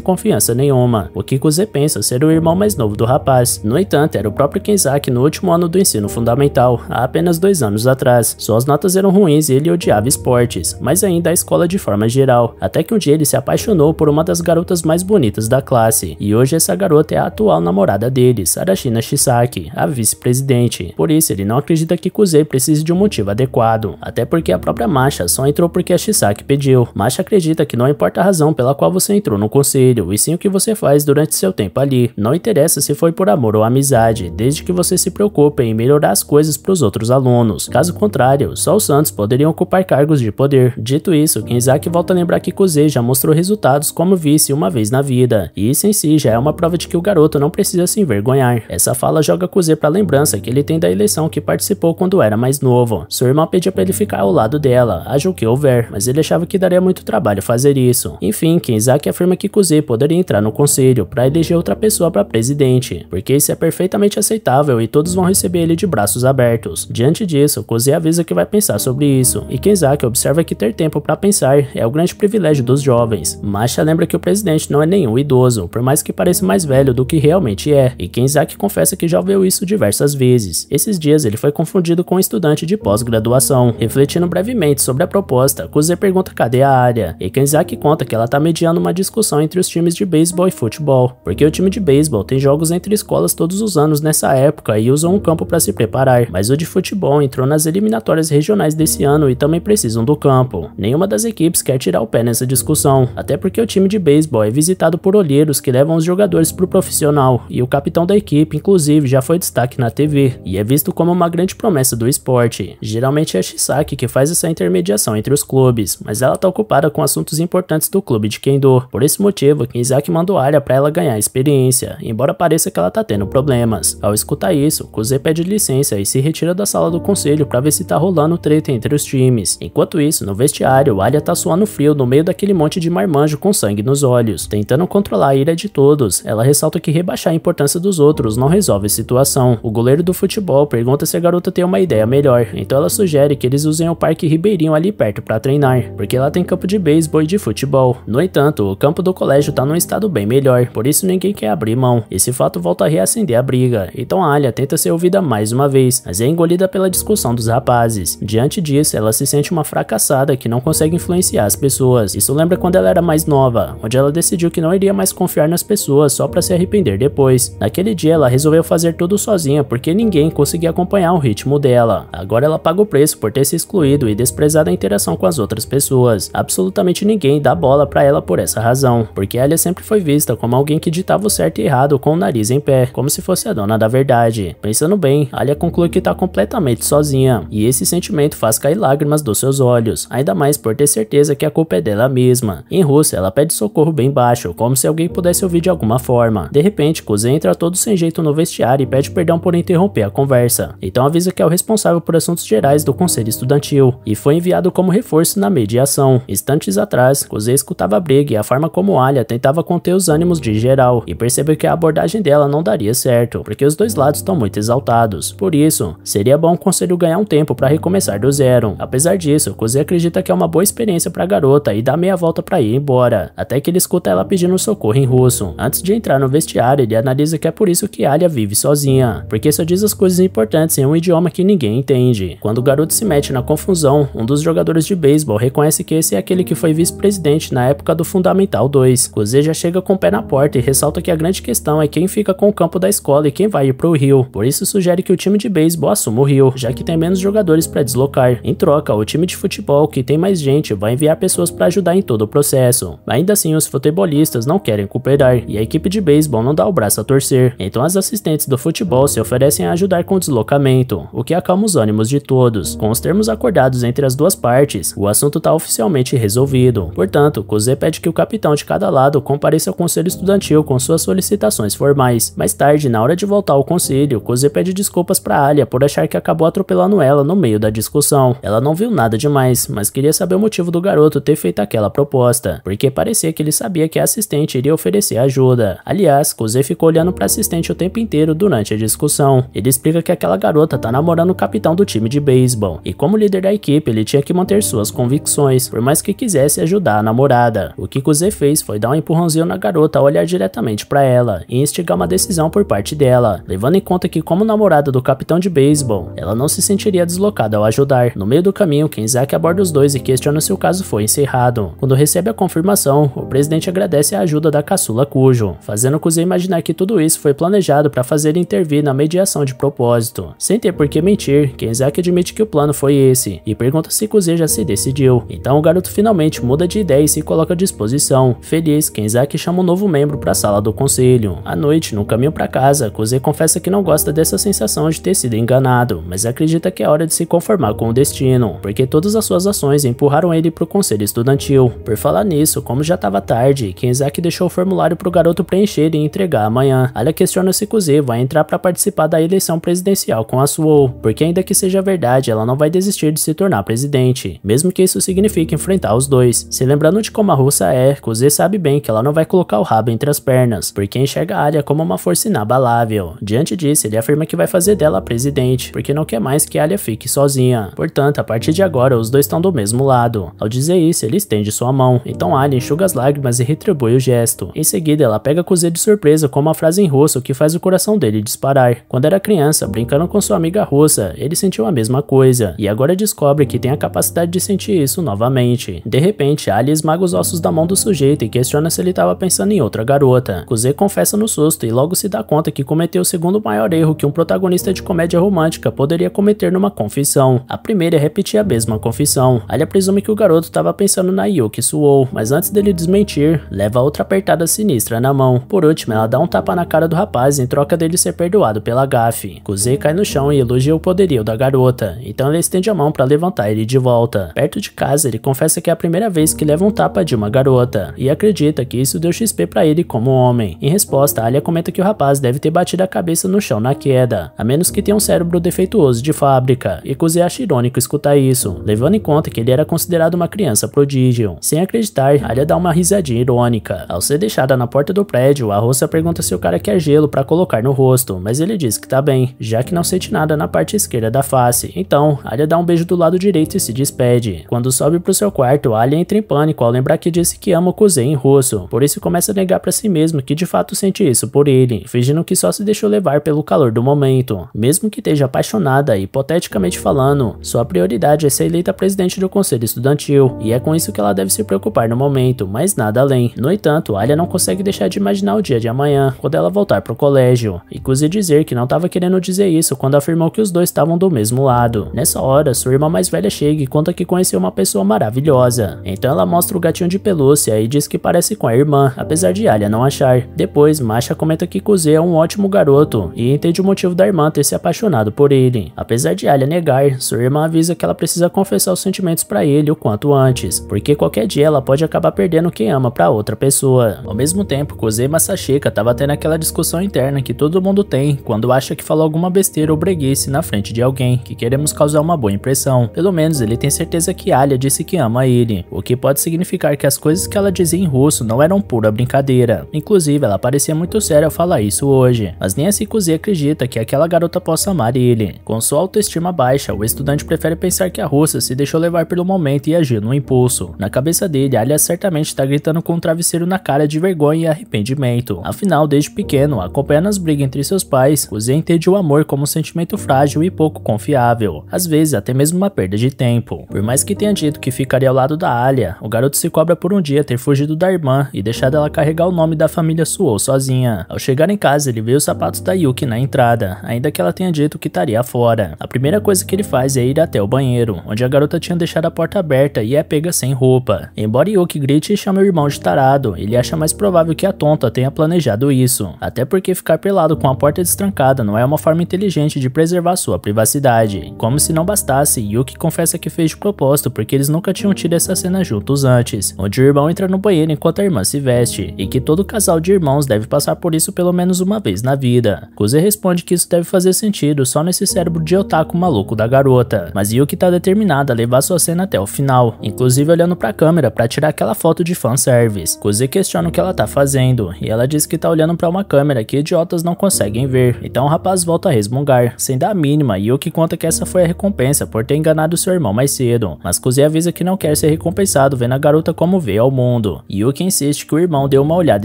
confiança nenhuma, o que Kuze pensa ser o irmão mais novo do rapaz. No entanto, era o próprio Kenzaki no último ano do ensino fundamental, há apenas 2 anos atrás. Suas notas eram ruins e ele odiava esportes, mas ainda a escola de forma geral, até que um dia ele se apaixonou por uma das garotas mais bonitas da classe, e hoje essa garota é a atual namorada dele, Sarashina Shisaki, a vice-presidente. Por isso, ele não acredita que Kuze precise de um motivo adequado, até porque a própria Masha só entrou porque a Shisaki pediu. Masha acredita que não importa a razão pela qual você entrou no conselho, e sim o que você faz durante seu tempo ali. Não interessa se foi por amor ou amizade, desde que você se preocupe em melhorar as coisas para os outros alunos. Caso contrário, só os santos poderiam ocupar cargos de poder. Dito isso, Kenzaki volta a lembrar que Kuze já mostrou resultados como vice uma vez na vida, e isso em si já é uma prova de que o garoto não precisa se envergonhar. Essa fala joga Kuze pra lembrança que ele tem da eleição que participou quando era mais novo. Sua irmã pedia pra ele ficar ao lado dela, haja o que houver, mas ele achava que daria muito trabalho fazer isso. Enfim, Kenzaki afirma que Kuze poderia entrar no conselho pra eleger outra pessoa pra presidente, porque isso é perfeitamente aceitável e todos vão receber ele de braços abertos. Diante disso, Kuze avisa que vai pensar sobre isso, e Kenzaki observa que ter tempo pra pensar é o grande privilégio dos jovens. Masha lembra que o presidente não é nenhum idoso, por mais que pareça mais velho do que realmente é, e Kenzaki confessa que já ouviu isso diversas vezes. Esses dias ele foi confundido com um estudante de pós-graduação. Refletindo brevemente sobre a proposta, Kuze pergunta cadê a área, e Kenzaki conta que ela tá mediando uma discussão entre os times de beisebol e futebol, porque o time de beisebol tem jogos entre escolas todos os anos nessa época e usam um campo para se preparar, mas o de futebol entrou nas eliminatórias regionais desse ano e também precisam do campo. Nenhuma das equipes quer tirar o pé nessa discussão, até porque o time de beisebol é visitado por olheiros que levam os jogadores pro profissional, e o capitão da equipe inclusive já foi destaque na TV, e é visto como uma grande promessa do esporte. Geralmente é a Shisaki que faz essa intermediação entre os clubes, mas ela tá ocupada com assuntos importantes do clube de Kendo. Por esse motivo, Kenzaki mandou a área pra ela ganhar experiência, embora pareça que ela tá tendo problemas. Ao escutar isso, Kuze pede licença e se retira da sala do conselho pra ver se tá rolando treta entre os times. Enquanto isso, no vestiário, Alia tá suando frio no meio daquele monte de marmanjo com sangue nos olhos. Tentando controlar a ira de todos, ela ressalta que rebaixar a importância dos outros não resolve a situação. O goleiro do futebol pergunta se a garota tem uma ideia melhor, então ela sugere que eles usem o Parque Ribeirinho ali perto pra treinar, porque lá tem campo de beisebol e de futebol. No entanto, o campo do colégio tá num estado bem melhor, por isso ninguém quer abrir mão. Esse fato volta a reacender a briga, então a Alia tenta ser ouvida mais uma vez, mas é engolida pela discussão dos rapazes. Diante disso, ela se sente uma fracassada que não consegue influenciar as pessoas. Isso lembra quando ela era mais nova, onde ela decidiu que não iria mais confiar nas pessoas só pra se arrepender depois. Naquele dia ela resolveu fazer tudo sozinha porque ninguém conseguia acompanhar o ritmo dela. Agora ela paga o preço por ter se excluído e desprezado a interação com as outras pessoas. Absolutamente ninguém dá bola pra ela por essa razão, porque Alia sempre foi vista como alguém que ditava o certo e errado com o nariz em pé, como se fosse a dona da verdade. Pensando bem, Alia conclui que tá completamente sozinha, e esse sentimento faz cair lágrimas dos seus olhos, ainda mais por ter certeza que a culpa é dela mesma. Em russo, ela pede socorro bem baixo, como se alguém pudesse ouvir de alguma forma. De repente, Kuze entra todo sem jeito no vestiário e pede perdão por interromper a conversa. Então avisa que é o responsável por assuntos gerais do conselho estudantil, e foi enviado como reforço na mediação. Instantes atrás, Kuze escutava a briga e a forma como Alia tentava conter os ânimos de geral, e percebeu que a abordagem dela não daria certo, porque os dois lados estão muito exaltados. Por isso, seria bom o conselho ganhar um tempo para recomeçar do zero. Apesar disso, Kuze acredita que é uma boa experiência para a garota e dá meia volta para ir embora, até que ele escuta ela pedindo socorro em russo. Antes de entrar no vestiário, ele analisa que é por isso que Alia vive sozinha, porque só diz as coisas importantes em um idioma que ninguém entende. Quando o garoto se mete na confusão, um dos jogadores de beisebol reconhece que esse é aquele que foi vice-presidente na época do Fundamental 2. Kuze já chega com o pé na porta e ressalta que a grande questão é quem fica com o campo da escola e quem vai ir pro Rio. Por isso sugere que o time de beisebol assuma o Rio, já que tem menos jogadores para deslocar. Em troca, o time de futebol, que tem mais gente, vai enviar pessoas para ajudar em todo o processo. Ainda assim, os futebolistas não querem cooperar, e a equipe de beisebol não dá o braço a torcer. Então as assistentes do futebol se oferecem a ajudar com o deslocamento, o que acalma os ânimos de todos. Com os termos acordados entre as duas partes, o assunto está oficialmente resolvido. Portanto, Kuze pede que o capitão de cada lado compareça ao conselho estudantil com suas solicitações formais. Mais tarde, na hora de voltar ao conselho, Kuze pede desculpas para Alia por achar que acabou atropelando ela no meio da discussão. Ela não viu nada demais, mas queria saber o motivo do garoto ter feito aquela proposta, porque parecia que ele sabia que a assistente iria oferecer ajuda. Aliás, Kuze ficou olhando para a assistente o tempo inteiro durante a discussão. Ele explica que aquela garota tá namorando o capitão do time de beisebol, e como líder da equipe, ele tinha que manter suas convicções, por mais que quisesse ajudar a namorada. O que Kuze fez foi dar um empurrãozinho na garota ao olhar diretamente para ela e instigar uma decisão por parte dela, levando em conta que, como namorada do capitão de beisebol, ela não se sentiria deslocada ao ajudar. No meio do caminho, Kenzaki aborda os dois e questiona se o caso foi encerrado. Quando recebe a confirmação, o presidente agradece a ajuda da caçula Kujo, fazendo Kuze imaginar que tudo isso foi planejado para fazer ele intervir na mediação de propósito. Sem ter por que mentir, Kenzaki admite que o plano foi esse e pergunta se Kuze já se decidiu. Então o garoto finalmente muda de ideia e se coloca à disposição. Feliz, Kenzaki chama um novo membro para a sala do conselho. À noite, no caminho para casa, Kuze confessa que não gosta dessa sensação de ter sido enganado, mas acredita que é hora de se conformar com o destino, porque todas as suas ações empurraram ele para o conselho estudantil. Por falar nisso, como já estava tarde, Kenzaki deixou o formulário para o garoto preencher e entregar amanhã. Alia questiona se Kuze vai entrar para participar da eleição presidencial com a Suou, porque ainda que seja verdade, ela não vai desistir de se tornar presidente, mesmo que isso signifique enfrentar os dois. Se lembrando de como a russa é, Kuze sabe bem que ela não vai colocar o rabo entre as pernas, porque enxerga Alia como uma força inabalável. Diante disso, ele afirma que vai fazer dela a presidente, porque não quer mais que Alia fique sozinha. Portanto, a partir de agora, os dois estão do mesmo lado. Ao dizer isso, ele estende sua mão, então Alia enxuga as lágrimas e retribui o gesto. Em seguida, ela pega Kuze de surpresa com uma frase em russo que faz o coração dele disparar. Quando era criança, brincando com sua amiga russa, ele sentiu a mesma coisa, e agora descobre que tem a capacidade de sentir isso novamente. De repente, Alia esmaga os ossos da mão do sujeito e questiona se ele estava pensando em outra garota. Kuze confessa no susto e logo se dá conta que cometeu o segundo maior erro que um protagonista de comédia romântica poderia cometer numa confissão. A primeira é repetir a mesma confissão. Alia presume que o garoto estava pensando na Yuki Suou, mas antes dele desmentir, leva outra apertada sinistra na mão. Por último, ela dá um tapa na cara do rapaz em troca dele ser perdoado pela gafe. Kuze cai no chão e elogia o poderio da garota, então ela estende a mão para levantar ele de volta. Perto de casa, ele confessa que é a primeira vez que leva um tapa de uma garota, e acredita que isso deu XP para ele como homem. Em resposta, Alia comenta que o rapaz deve ter batido a cabeça no chão na queda, a menos que tenha um cérebro defeituoso de fábrica, e Kuze acha irônico escutar isso, levando em conta que ele era considerado uma criança prodígio. Sem acreditar, Alia dá uma risadinha irônica. Ao ser deixada na porta do prédio, a russa pergunta se o cara quer gelo para colocar no rosto, mas ele diz que tá bem, já que não sente nada na parte esquerda da face. Então, Alia dá um beijo do lado direito e se despede. Quando sobe pro seu quarto, Alia entra em pânico ao lembrar que disse que ama o Kuze em russo, por isso começa a negar para si mesmo que de fato sente isso por ele, fingindo que só se deixou levar pelo calor do momento. Mesmo que esteja apaixonada, hipoteticamente falando, sua prioridade é ser eleita presidente do conselho estudantil, e é com isso que ela deve se preocupar no momento, mas nada além. No entanto, Alia não consegue deixar de imaginar o dia de amanhã, quando ela voltar pro colégio, e Kuze dizer que não estava querendo dizer isso quando afirmou que os dois estavam do mesmo lado. Nessa hora, sua irmã mais velha chega e conta que conheceu uma pessoa maravilhosa. Então ela mostra o gatinho de pelúcia e diz que parece com a irmã, apesar de Alia não achar. Depois, Masha comenta que Kuze é um ótimo garoto e entende o motivo da irmã ter se apaixonado por ele. Apesar de Alia negar, sua irmã avisa que ela precisa confessar os sentimentos para ele o quanto antes, porque qualquer dia ela pode acabar perdendo quem ama para outra pessoa. Ao mesmo tempo, Kuze e Masashika tava tendo aquela discussão interna que todo mundo tem quando acha que falou alguma besteira ou breguice na frente de alguém que queremos causar uma boa impressão. Pelo menos ele tem certeza que Alia disse que ama ele, o que pode significar que as coisas que ela dizia em russo não eram pura brincadeira. Inclusive, ela parecia muito séria ao falar isso hoje, mas nem assim Kuze acredita que aquela garota possa amar ele. Com sua autoestima baixa, o estudante prefere pensar que a russa se deixou levar pelo momento e agiu no impulso. Na cabeça dele, Alia certamente está gritando com um travesseiro na cara de vergonha e arrependimento. Afinal, desde pequeno, acompanhando as brigas entre seus pais, Kuze entende o amor como um sentimento frágil e pouco confiável, às vezes até mesmo uma perda de tempo. Por mais que tenha dito que ficaria ao lado da Alia, o garoto se cobra por um dia ter fugido da irmã e deixado ela carregar o nome da família Suou sozinha. Ao chegar em casa, ele vê os sapatos da Yuki na entrada, ainda que ela tenha dito que estaria fora. A primeira coisa que ele faz é ir até o banheiro, onde a garota tinha deixado a porta aberta e é pega sem roupa. Embora Yuki grite e chame o irmão de tarado, ele acha mais provável que a tonta tenha planejado isso, até porque ficar pelado com a porta destrancada não é uma forma inteligente de preservar sua privacidade. Como se não bastasse, Yuki confessa que fez de propósito porque eles nunca tinham tido essa cena juntos antes, onde o irmão entra no banheiro enquanto a irmã se veste, e que todo casal de irmãos deve passar por isso pelo menos uma vez na vida. Kuze responde que isso deve fazer sentido só nesse cérebro de otaku maluco da garota, mas Yuki tá determinada a levar sua cena até o final, inclusive olhando pra câmera pra tirar aquela foto de fanservice. Kuze questiona o que ela tá fazendo, e ela diz que tá olhando pra uma câmera que idiotas não conseguem ver, então o rapaz volta a resmungar, sem dar a mínima. Yuki conta que essa foi a recompensa recompensa por ter enganado seu irmão mais cedo, mas Kuze avisa que não quer ser recompensado vendo a garota como veio ao mundo. Yuki insiste que o irmão dê uma olhada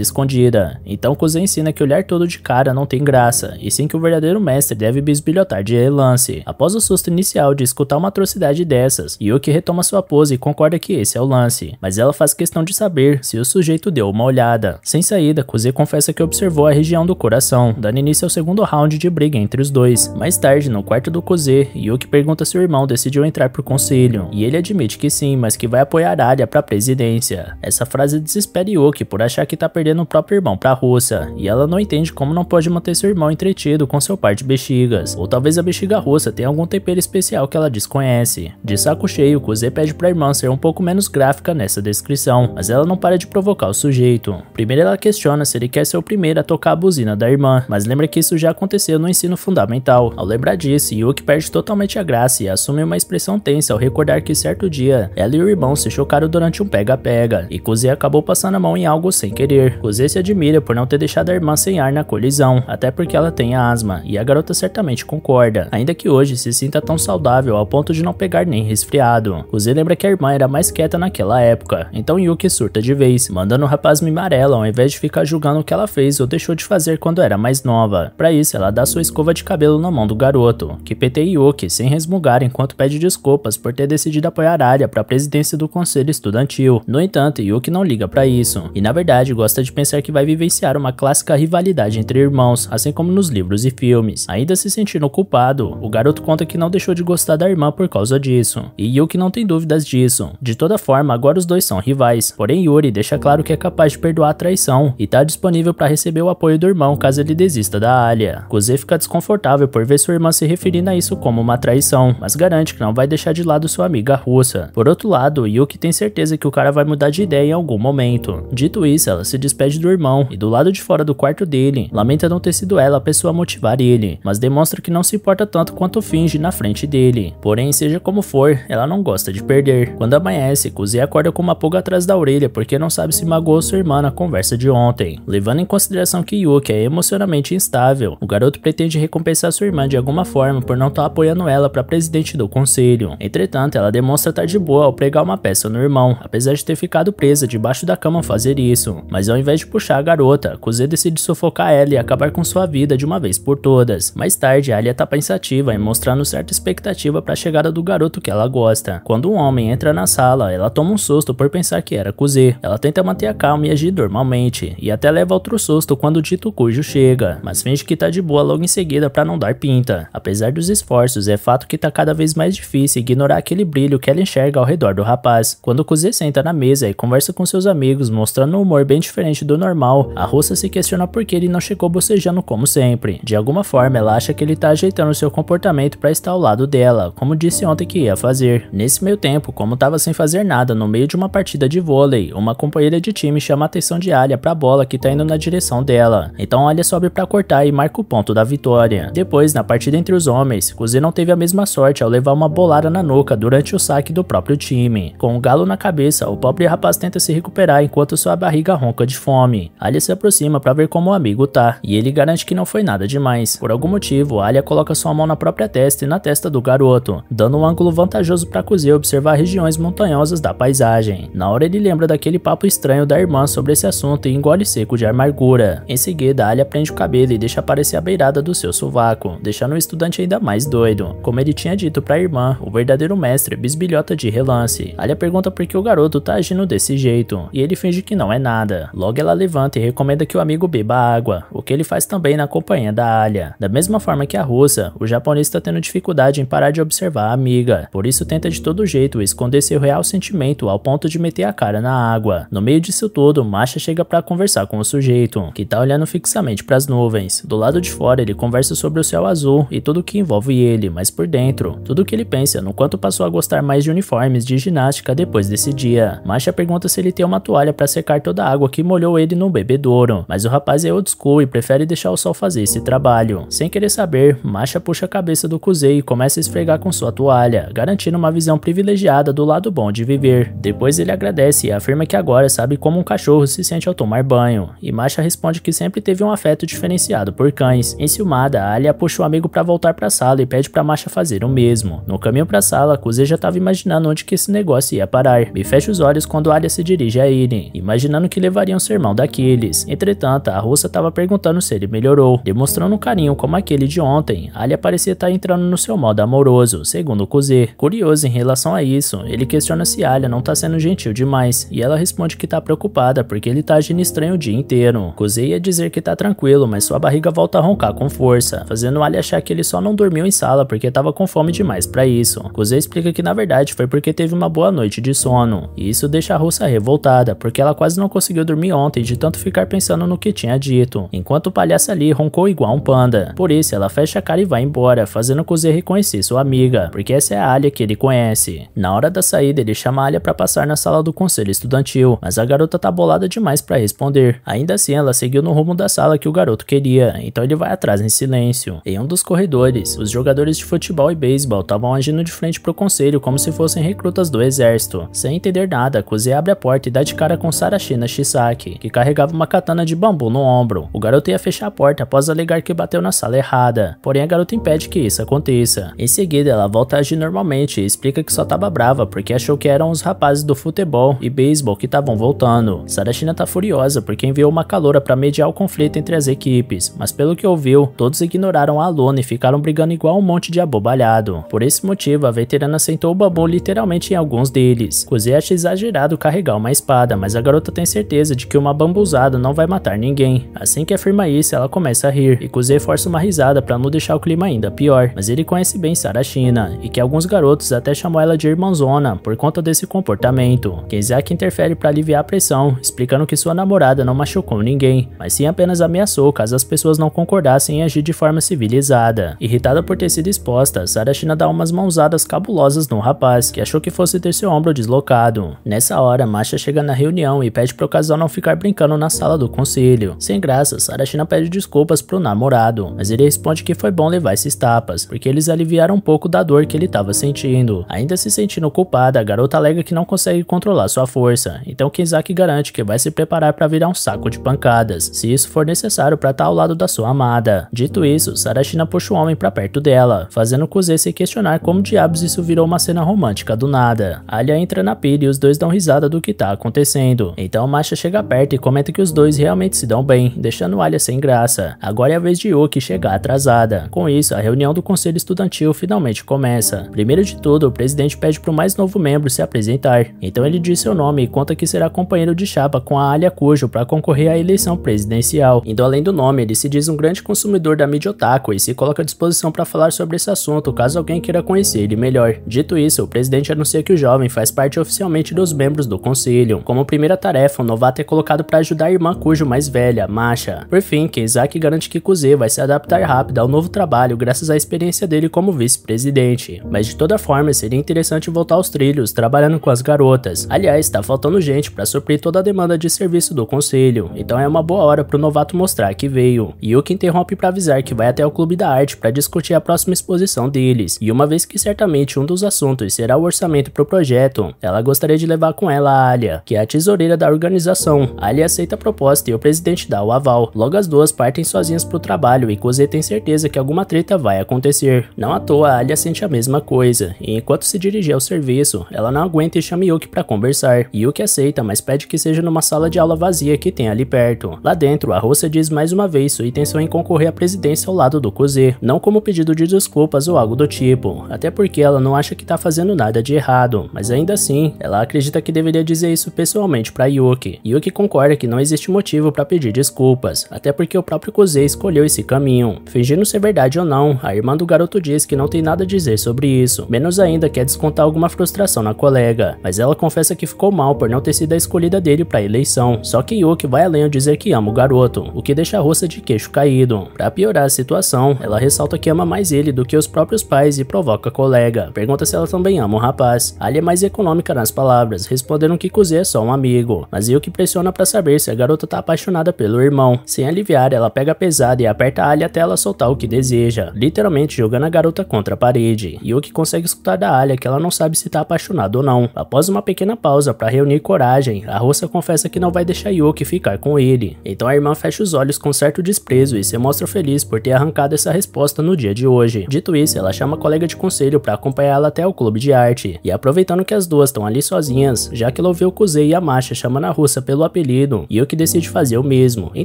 escondida, então Kuze ensina que olhar todo de cara não tem graça, e sim que o verdadeiro mestre deve bisbilhotar de relance. Após o susto inicial de escutar uma atrocidade dessas, Yuki retoma sua pose e concorda que esse é o lance, mas ela faz questão de saber se o sujeito deu uma olhada. Sem saída, Kuze confessa que observou a região do coração, dando início ao segundo round de briga entre os dois. Mais tarde, no quarto do Kuze, Yuki pergunta se o irmão decidiu entrar pro conselho, e ele admite que sim, mas que vai apoiar Arya pra presidência. Essa frase desespera Yuki por achar que tá perdendo o próprio irmão pra russa, e ela não entende como não pode manter seu irmão entretido com seu par de bexigas, ou talvez a bexiga russa tenha algum tempero especial que ela desconhece. De saco cheio, Kuze pede pra irmã ser um pouco menos gráfica nessa descrição, mas ela não para de provocar o sujeito. Primeiro ela questiona se ele quer ser o primeiro a tocar a buzina da irmã, mas lembra que isso já aconteceu no ensino fundamental. Ao lembrar disso, Yuki perde totalmente a graça e assume uma expressão tensa ao recordar que certo dia, ela e o irmão se chocaram durante um pega-pega, e Kuze acabou passando a mão em algo sem querer. Kuze se admira por não ter deixado a irmã sem ar na colisão, até porque ela tem asma, e a garota certamente concorda, ainda que hoje se sinta tão saudável ao ponto de não pegar nem resfriado. Kuze lembra que a irmã era mais quieta naquela época, então Yuki surta de vez, mandando o rapaz mimar ela ao invés de ficar julgando o que ela fez ou deixou de fazer quando era mais nova. Pra isso, ela dá sua escova de cabelo na mão do garoto, que peteia Yuki sem resmungar enquanto pede desculpas por ter decidido apoiar Arya pra presidência do conselho estudantil. No entanto, Yuki não liga pra isso, e na verdade gosta de pensar que vai vivenciar uma clássica rivalidade entre irmãos, assim como nos livros e filmes. Ainda se sentindo culpado, o garoto conta que não deixou de gostar da irmã por causa disso, e Yuki não tem dúvidas disso. De toda forma, agora os dois são rivais, porém Yuri deixa claro que é capaz de perdoar a traição e tá disponível para receber o apoio do irmão caso ele desista da Alia. Kuze fica desconfortável por ver sua irmã se referindo a isso como uma traição, mas garante que não vai deixar de lado sua amiga russa. Por outro lado, Yuki tem certeza que o cara vai mudar de ideia em algum momento. Dito isso, ela se despede do irmão e do lado de fora do quarto dele, lamenta não ter sido ela a pessoa a motivar ele, mas demonstra que não se importa tanto quanto finge na frente dele. Porém, seja como for, ela não gosta de perder. Quando amanhece, Kuze acorda com uma pulga atrás da orelha porque não sabe se magoou sua irmã na conversa de ontem. Levando em consideração que Yuki é emocionalmente instável, o garoto pretende recompensar sua irmã de alguma forma por não estar apoiando ela para presidente do conselho. Entretanto, ela demonstra estar de boa ao pregar uma peça no irmão, apesar de ter ficado presa debaixo da cama ao fazer isso. Mas ao invés de puxar a garota, Kuze decide sufocar ela e acabar com sua vida de uma vez por todas. Mais tarde, Alia tá pensativa e mostrando certa expectativa para a chegada do garoto que ela gosta. Quando um homem entra na sala, ela toma um susto por pensar que era Kuze. Ela tenta manter a calma e agir normalmente, e até leva outro susto quando o dito cujo chega, mas finge que tá de boa logo em seguida para não dar pinta. Apesar dos esforços, é fato que tá cada vez mais difícil ignorar aquele brilho que ela enxerga ao redor do rapaz. Quando Kuze senta na mesa e conversa com seus amigos, mostrando um humor bem diferente do normal, a russa se questiona por que ele não chegou bocejando como sempre. De alguma forma, ela acha que ele tá ajeitando seu comportamento para estar ao lado dela, como disse ontem que ia fazer. Nesse meio tempo, como tava sem fazer nada no meio de uma partida de vôlei, uma companheira de time chama a atenção de Alia pra bola que tá indo na direção dela. Então Alia sobe pra cortar e marca o ponto da vitória. Depois, na partida entre os homens, Kuze não teve a mesma sorte ao levar uma bolada na nuca durante o saque do próprio time. Com o galo na cabeça, o pobre rapaz tenta se recuperar enquanto sua barriga ronca de fome. Alia se aproxima pra ver como o amigo tá, e ele garante que não foi nada demais. Por algum motivo, Alia coloca sua mão na própria testa e na testa do garoto, dando um ângulo vantajoso pra Kuze observar regiões montanhosas da paisagem. Na hora ele lembra daquele papo estranho da irmã sobre esse assunto e engole seco de amargura. Em seguida, Alia prende o cabelo e deixa aparecer a beirada do seu sovaco, deixando o estudante ainda mais doido. Como ele tinha dito pra irmã, o verdadeiro mestre bisbilhota de relance. Alia pergunta por que o garoto tá agindo desse jeito, e ele finge que não é nada. Logo ela levanta e recomenda que o amigo beba água, o que ele faz também na companhia da Alia. Da mesma forma que a russa, o japonês está tendo dificuldade em parar de observar a amiga, por isso tenta de todo jeito esconder seu real sentimento ao ponto de meter a cara na água. No meio disso tudo, Masha chega pra conversar com o sujeito, que tá olhando fixamente pras nuvens. Do lado de fora ele conversa sobre o céu azul e tudo que envolve ele, mas por dentro, tudo que ele pensa no quanto passou a gostar mais de uniformes de ginástica depois desse dia. Masha pergunta se ele tem uma toalha pra secar toda a água que molhou ele no bebedouro, mas o rapaz é old school e prefere deixar o sol fazer esse trabalho. Sem querer saber, Masha puxa a cabeça do Kuze e começa a esfregar com sua toalha, garantindo uma visão privilegiada do lado bom de viver. Depois ele agradece e afirma que agora sabe como um cachorro se sente ao tomar banho, e Masha responde que sempre teve um afeto diferenciado por cães. Enciumada, Alia puxa o amigo pra voltar pra sala e pede pra Masha fazer o mesmo. No caminho pra sala, Kuze já tava imaginando onde que esse negócio ia parar, e fecha os olhos quando Alia se dirige a ele, imaginando que levaria um sermão daqueles. Entretanto, a russa tava perguntando se ele melhorou, demonstrando um carinho como aquele de ontem. Alia parecia estar entrando no seu modo amoroso, segundo Kuze. Curioso em relação a isso, ele questiona se Alia não tá sendo gentil demais, e ela responde que tá preocupada porque ele tá agindo estranho o dia inteiro. Kuze ia dizer que tá tranquilo, mas sua barriga volta a roncar com força, fazendo Alia achar que ele só não dormiu em sala porque tava com fome demais pra isso. Kuze explica que na verdade foi porque teve uma boa noite de sono, e isso deixa a russa revoltada, porque ela quase não conseguiu dormir ontem de tanto ficar pensando no que tinha dito, enquanto o palhaço ali roncou igual um panda. Por isso ela fecha a cara e vai embora, fazendo Kuze reconhecer sua amiga, porque essa é a Alia que ele conhece. Na hora da saída ele chama a Alia pra passar na sala do conselho estudantil, mas a garota tá bolada demais pra responder. Ainda assim ela seguiu no rumo da sala que o garoto queria, então ele vai atrás em silêncio. Em um dos corredores, os jogadores de futebol e beisebol estavam agindo de frente pro conselho como se fossem recrutas do exército. Sem entender nada, Kuze abre a porta e dá de cara com Sarashina Shisaki, que carregava uma katana de bambu no ombro. O garoto ia fechar a porta após alegar que bateu na sala errada, porém a garota impede que isso aconteça. Em seguida ela volta a agir normalmente e explica que só tava brava porque achou que eram os rapazes do futebol e beisebol que estavam voltando. Sarashina tá furiosa porque enviou uma caloura para mediar o conflito entre as equipes, mas pelo que ouviu, todos ignoraram a aluna e ficaram brigando igual um monte de abobalhado. Por esse motivo, a veterana sentou o bambu literalmente em alguns deles. Kuze acha exagerado carregar uma espada, mas a garota tem certeza de que uma bambuzada não vai matar ninguém. Assim que afirma isso, ela começa a rir, e Kuze força uma risada para não deixar o clima ainda pior, mas ele conhece bem Sarashina, e que alguns garotos até chamam ela de irmãzona por conta desse comportamento. Kenzaki interfere para aliviar a pressão, explicando que sua namorada não machucou ninguém, mas sim apenas ameaçou caso as pessoas não concordassem em agir de forma civilizada. Irritada por ter sido exposta, Sarashina dá umas mãozadas cabulosas no rapaz, que achou que fosse ter seu ombro deslocado. Nessa hora, Masha chega na reunião e pede pro casal não ficar brincando na sala do conselho. Sem graça, Sarashina pede desculpas pro namorado, mas ele responde que foi bom levar esses tapas, porque eles aliviaram um pouco da dor que ele estava sentindo. Ainda se sentindo culpada, a garota alega que não consegue controlar sua força, então Kenzaki garante que vai se preparar para virar um saco de pancadas, se isso for necessário para estar ao lado da sua amada. Dito isso, Sarashina puxa o homem para perto dela, fazendo Kuze se questionar como diabos isso virou uma cena romântica do nada. Alia entra na pilha e os dois dão risada do que tá acontecendo. Então Masha chega perto e comenta que os dois realmente se dão bem, deixando Alia sem graça. Agora é a vez de Yuki chegar atrasada. Com isso, a reunião do conselho estudantil finalmente começa. Primeiro de tudo, o presidente pede pro mais novo membro se apresentar. Então ele diz seu nome e conta que será companheiro de chapa com a Alia Kujo para concorrer à eleição presidencial. Indo além do nome, ele se diz um grande consumidor da mídia otaku e se coloca à disposição para falar sobre esse assunto caso alguém queira conhecer ele melhor. Dito isso, o presidente anuncia que o jovem faz parte oficialmente dos membros do conselho. Como primeira tarefa, o novato é colocado para ajudar a irmã Kujo mais velha, Masha. Por fim, Kenzaki garante que Kuze vai se adaptar rápido ao novo trabalho graças à experiência dele como vice-presidente. Mas de toda forma, seria interessante voltar aos trilhos, trabalhando com as garotas. Aliás, tá faltando gente para suprir toda a demanda de serviço do conselho, então é uma boa hora pro novato mostrar que veio. Yuki interrompe para avisar que vai até o Clube da Arte para discutir a próxima exposição deles, e uma vez que certamente um dos assuntos será o orçamento pro projeto, ela gostaria de levar com ela a Alia, que é a tesoureira da organização. Alia aceita a proposta e o presidente dá o aval. Logo as duas partem sozinhas pro trabalho e Kuze tem certeza que alguma treta vai acontecer. Não à toa, a Alia sente a mesma coisa, e enquanto se dirige ao serviço, ela não aguenta e chama Yuki para conversar. Yuki aceita, mas pede que seja numa sala de aula vazia que tem ali perto. Lá dentro, a russa diz mais uma vez sua intenção em concorrer à presidência ao lado do Kuze, não como pedido de desculpas ou algo do tipo, até porque ela não acha que tá fazendo nada de errado, mas ainda assim, ela acredita que deveria dizer isso pessoalmente para Yuki. Yuki concorda que não existe motivo para pedir desculpas, até porque o próprio Kuze escolheu esse caminho. Fingindo ser verdade ou não, a irmã do garoto diz que não tem nada a dizer sobre isso, menos ainda quer descontar alguma frustração na colega, mas ela confessa que ficou mal por não ter sido a escolhida dele para a eleição. Só que Yuki vai além ao dizer que ama o garoto, o que deixa a russa de queixo caído. Para piorar a situação, ela ressalta que ama mais ele do que os próprios pais e provoca a colega. Pergunta se ela também ama o rapaz. Alia é mais econômica nas palavras, respondendo que Kuze é só um amigo, mas Yuki pressiona para saber se a garota tá apaixonada pelo irmão. Sem aliviar, ela pega pesada e aperta a Alia até ela soltar o que deseja, literalmente jogando a garota contra a parede. Yuki consegue escutar da Alia que ela não sabe se tá apaixonada ou não. Após uma pequena pausa para reunir coragem, a russa confessa que não vai deixar Yuki ficar com ele. Então a irmã fecha os olhos com certo desprezo e se mostra feliz por ter arrancado essa resposta no dia de hoje. Dito isso, ela chama a colega de conselho para acompanhar ela até o clube de arte, e aproveitando que as duas estão ali sozinhas, já que ela ouviu Kuze e a Masha chamando a russa pelo apelido, Yuki decide fazer o mesmo. Em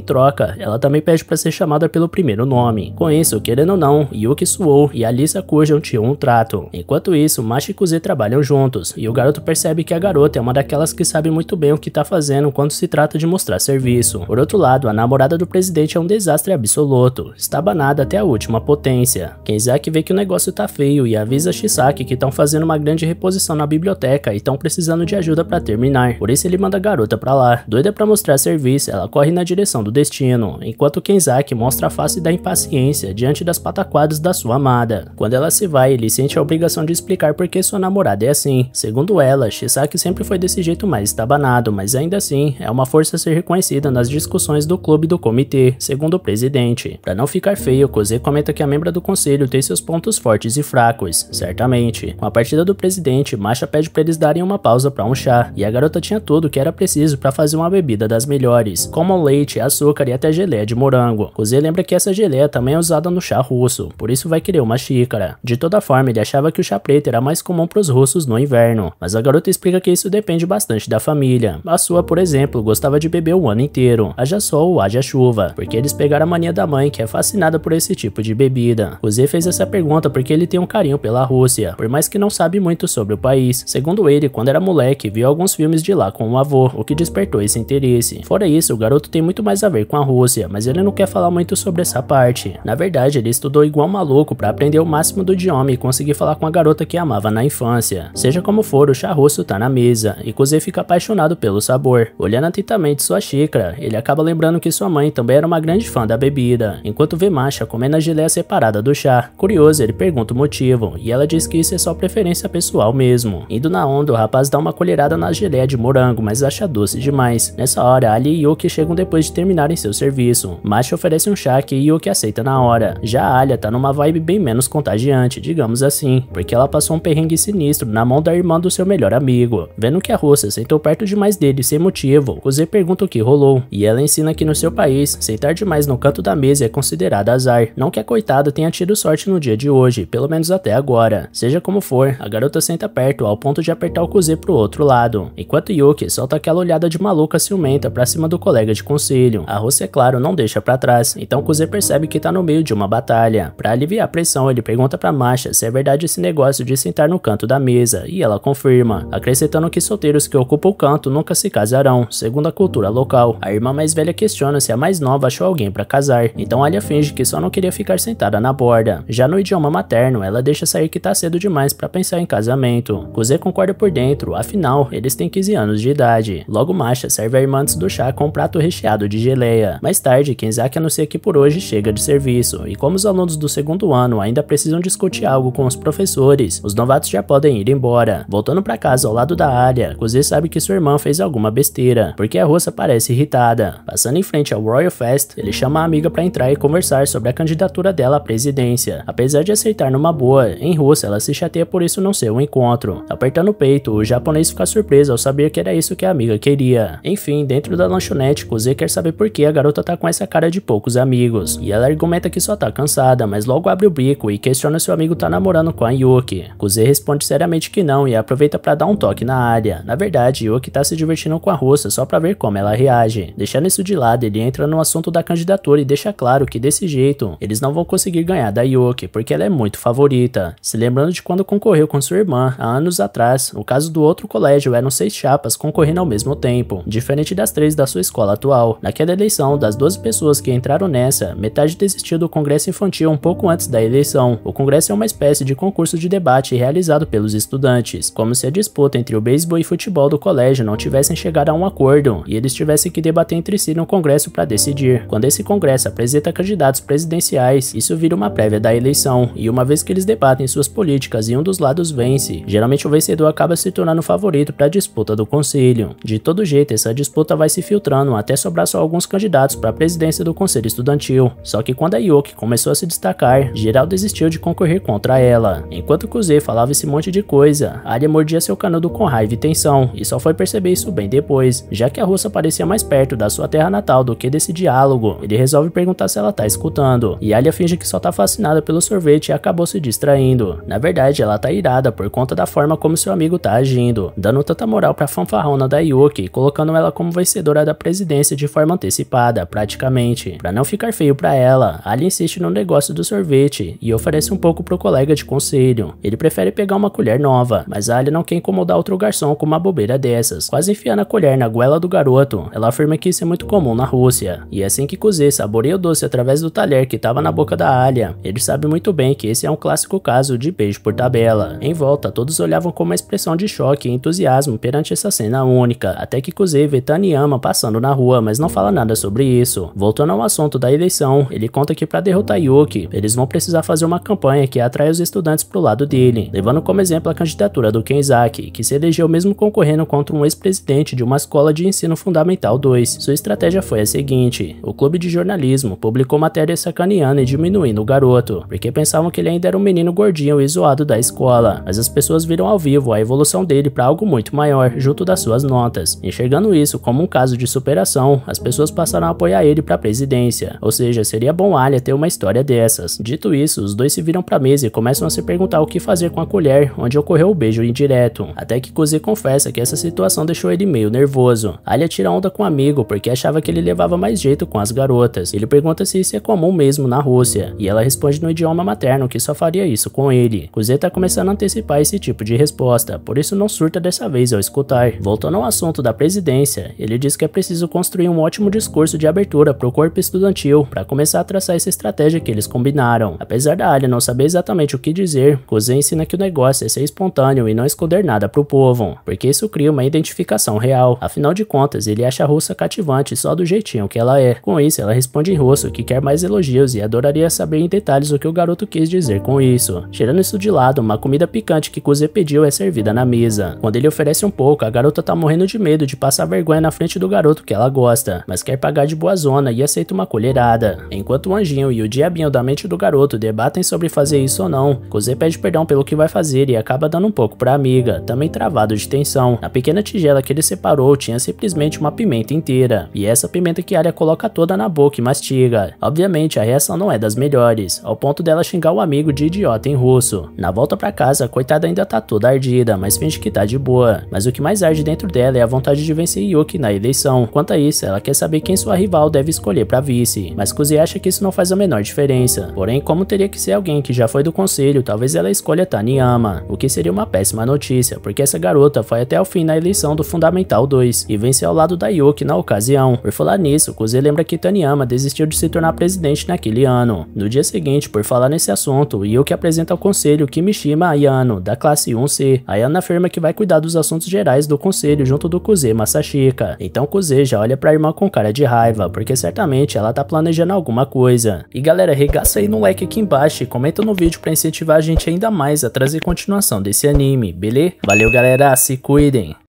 troca, ela também pede para ser chamada pelo primeiro nome. Com isso, querendo ou não, Yuki suou e Alisa Kujo tinham um trato. Enquanto isso, Masha e Kuze trabalham juntos, e o garoto percebe que a garota é uma daquelas que sabe muito bem o que tá fazendo quando se trata de mostrar serviço. Por outro lado, a namorada do presidente é um desastre absoluto, está banada até a última potência. Kenzaki vê que o negócio tá feio e avisa Shisaki que estão fazendo uma grande reposição na biblioteca e estão precisando de ajuda para terminar. Por isso ele manda a garota pra lá. Doida pra mostrar serviço, ela corre na direção do destino, enquanto Kenzaki mostra a face da impaciência diante das pataquadas da sua amada. Quando ela se vai, ele sente a obrigação de explicar por que sua namorada é assim. Segundo ela, Shisaki sempre foi desse jeito mais estabanado, mas ainda assim, é uma força a ser reconhecida nas discussões do clube do comitê, segundo o presidente. Pra não ficar feio, Kuze comenta que a membra do conselho tem seus pontos fortes e fracos, certamente. Com a partida do presidente, Masha pede pra eles darem uma pausa pra um chá, e a garota tinha tudo o que era preciso pra fazer uma bebida das melhores, como leite, açúcar e até geleia de morango. Kuze lembra que essa geleia também é usada no chá russo, por isso vai querer uma xícara. De toda forma, ele achava que o chá preto era mais comum pros russos no inverno, mas a garota explica que isso depende bastante da família. A sua, por exemplo, gostava de beber o ano inteiro, haja sol ou haja chuva, porque eles pegaram a mania da mãe, que é fascinada por esse tipo de bebida. Kuze fez essa pergunta porque ele tem um carinho pela Rússia, por mais que não sabe muito sobre o país. Segundo ele, quando era moleque, viu alguns filmes de lá com o avô, o que despertou esse interesse. Fora isso, o garoto tem muito mais a ver com a Rússia, mas ele não quer falar muito sobre essa parte. Na verdade, ele estudou igual maluco para aprender o máximo do idioma e conseguir falar com a garota que amava na infância. Seja como for, o chá russo tá na mesa, e Kuze fica apaixonado pelo sabor. Olhando atentamente sua xícara, ele acaba lembrando que sua mãe também era uma grande fã da bebida, enquanto vê Masha comendo a geleia separada do chá. Curioso, ele pergunta o motivo, e ela diz que isso é só preferência pessoal mesmo. Indo na onda, o rapaz dá uma colherada na geleia de morango, mas acha doce demais. Nessa hora, Ali e Yuki chegam depois de terminarem seu serviço. Masha oferece um chá que Yuki aceita na hora. Já a Alia tá numa vibe bem menos contagiante, digamos assim, porque ela passou um perrengue sinistro na mão da irmã do seu melhor amigo. Vendo que a russa sentou perto demais dele sem motivo, Kuze pergunta o que rolou, e ela ensina que no seu país, sentar demais no canto da mesa é considerado azar. Não que a coitada tenha tido sorte no dia de hoje, pelo menos até agora. Seja como for, a garota senta perto ao ponto de apertar o Kuze pro outro lado, enquanto Yuki solta aquela olhada de maluca ciumenta pra cima do colega de conselho. A russa, é claro, não deixa pra trás, então Kuze percebe que tá no meio de uma batalha. Pra aliviar a pressão, ele pergunta pra Masha se é verdade esse negócio de sentar no canto da mesa, e ela confirma, acrescentando que solteiros que ocupam o canto nunca se casarão, segundo a cultura local. A irmã mais velha questiona se a mais nova achou alguém pra casar, então Alia finge que só não queria ficar sentada na borda. Já no idioma materno, ela deixa sair que tá cedo demais pra pensar em casamento. Kuze concorda por dentro, afinal, eles têm 15 anos de idade. Logo Masha serve a irmã antes do chá com um prato recheado de geleia. Mais tarde, Kenzaki anuncia que por hoje chega de serviço, e como os alunos do segundo ano ainda precisam discutir algo com os professores, os novatos já podem ir embora. Voltando pra casa ao lado da Alia, Kuze sabe que sua irmã fez alguma besteira, porque a russa parece irritada. Passando em frente ao Royal Fest, ele chama a amiga pra entrar e conversar sobre a candidatura dela à presidência. Apesar de aceitar numa boa, em russa ela se chateia por isso não ser um encontro. Apertando o peito, o japonês fica surpreso ao saber que era isso que a amiga queria. Enfim, dentro da lanchonete, Kuze quer saber por que a garota tá com essa cara de poucos amigos, e ela argumenta que só tá cansada, mas logo abre o bico e questiona se o amigo tá namorando com a Yuki. Kuze responde seriamente que não e aproveita pra dar um toque na área. Na verdade, Yuki tá se divertindo com a russa só pra ver como ela reage. Deixando isso de lado, ele entra no assunto da candidatura e deixa claro que desse jeito, eles não vão conseguir ganhar da Yuki, porque ela é muito favorita. Se lembrando de quando concorreu com sua irmã, há anos atrás, no caso do outro colégio eram 6 chapas concorrendo ao mesmo tempo, diferente das 3 da sua escola atual. Naquela eleição, das 12 pessoas que entraram nessa, metade desistiu do congresso infantil um pouco antes da eleição. O congresso é uma espécie de concurso de debate realizado pelos estudantes, como se a disputa entre o beisebol e futebol do colégio não tivessem chegado a um acordo, e eles tivessem que debater entre si no congresso para decidir. Quando esse congresso apresenta candidatos presidenciais, isso vira uma prévia da eleição, e uma vez que eles debatem suas políticas e um dos lados vence, geralmente o vencedor acaba se tornando o favorito para a disputa do conselho. De todo jeito, essa disputa vai se filtrando até sobrar só alguns candidatos para a presidência do conselho estudantil. Só que quando a Yuki começou a se destacar, geral desistiu de concorrer contra ela. Enquanto Kuze falava esse monte de coisa, Alia mordia seu canudo com raiva e tensão, e só foi perceber isso bem depois. Já que a russa parecia mais perto da sua terra natal do que desse diálogo, ele resolve perguntar se ela tá escutando, e Alia finge que só tá fascinada pelo sorvete e a acabou se distraindo. Na verdade, ela tá irada por conta da forma como seu amigo tá agindo, dando tanta moral pra fanfarrona da Yuki, colocando ela como vencedora da presidência de forma antecipada, praticamente. Pra não ficar feio pra ela, Ali insiste no negócio do sorvete e oferece um pouco pro colega de conselho. Ele prefere pegar uma colher nova, mas Ali não quer incomodar outro garçom com uma bobeira dessas. Quase enfiando a colher na goela do garoto, ela afirma que isso é muito comum na Rússia. E assim que Kuze saboreia o doce através do talher que tava na boca da Alia, ele sabe muito bem que esse é um clássico caso de beijo por tabela. Em volta, todos olhavam com uma expressão de choque e entusiasmo perante essa cena única, até que Kuze vê Taniyama passando na rua, mas não fala nada sobre isso. Voltando ao assunto da eleição, ele conta que para derrotar Yuki, eles vão precisar fazer uma campanha que atrai os estudantes pro lado dele, levando como exemplo a candidatura do Kenzaki, que se elegeu mesmo concorrendo contra um ex-presidente de uma escola de ensino fundamental 2. Sua estratégia foi a seguinte: o clube de jornalismo publicou matéria sacaneando e diminuindo o garoto, porque pensavam que ele ainda era um menino gordinho e zoado da escola, mas as pessoas viram ao vivo a evolução dele para algo muito maior junto das suas notas. Enxergando isso como um caso de superação, as pessoas passaram a apoiar ele para a presidência, ou seja, seria bom Alia ter uma história dessas. Dito isso, os dois se viram para a mesa e começam a se perguntar o que fazer com a colher, onde ocorreu o beijo indireto, até que Kuze confessa que essa situação deixou ele meio nervoso. Alia tira onda com o amigo porque achava que ele levava mais jeito com as garotas. Ele pergunta se isso é comum mesmo na Rússia, e ela responde no idioma materno que só faria isso com ele. Kuze tá começando a antecipar esse tipo de resposta, por isso não surta dessa vez ao escutar. Voltando ao assunto da presidência, ele diz que é preciso construir um ótimo discurso de abertura pro corpo estudantil para começar a traçar essa estratégia que eles combinaram. Apesar da Alia não saber exatamente o que dizer, Kuze ensina que o negócio é ser espontâneo e não esconder nada pro povo, porque isso cria uma identificação real. Afinal de contas, ele acha a russa cativante só do jeitinho que ela é. Com isso, ela responde em russo que quer mais elogios e adoraria saber em detalhes o que o garoto quis dizer com isso. Tirando isso de lado, uma comida picante que Kuze pediu é servida na mesa. Quando ele oferece um pouco, a garota tá morrendo de medo de passar vergonha na frente do garoto que ela gosta, mas quer pagar de boazona e aceita uma colherada. Enquanto o anjinho e o diabinho da mente do garoto debatem sobre fazer isso ou não, Kuze pede perdão pelo que vai fazer e acaba dando um pouco pra amiga, também travado de tensão. Na pequena tigela que ele separou tinha simplesmente uma pimenta inteira, e essa pimenta que Alia coloca toda na boca e mastiga. Obviamente a reação não é das melhores, ao ponto dela xingar o amigo de idiota em russo. Na volta pra casa, a coitada ainda tá toda ardida, mas finge que tá de boa. Mas o que mais arde dentro dela é a vontade de vencer Yuki na eleição. Quanto a isso, ela quer saber quem sua rival deve escolher pra vice, mas Kuze acha que isso não faz a menor diferença. Porém, como teria que ser alguém que já foi do conselho, talvez ela escolha Taniyama, o que seria uma péssima notícia, porque essa garota foi até o fim na eleição do Fundamental 2 e venceu ao lado da Yuki na ocasião. Por falar nisso, Kuze lembra que Taniyama desistiu de se tornar presidente naquele ano. No dia seguinte, por falar nesse assunto, Yuki apresenta ao conselho Kimishima Ayano, da classe 1C. Ayano afirma que vai cuidar dos assuntos gerais do conselho junto do Kuze Masashika. Então Kuze já olha pra irmã com cara de raiva, porque certamente ela tá planejando alguma coisa. E galera, regaça aí no like aqui embaixo e comenta no vídeo pra incentivar a gente ainda mais a trazer continuação desse anime, beleza? Valeu galera, se cuidem!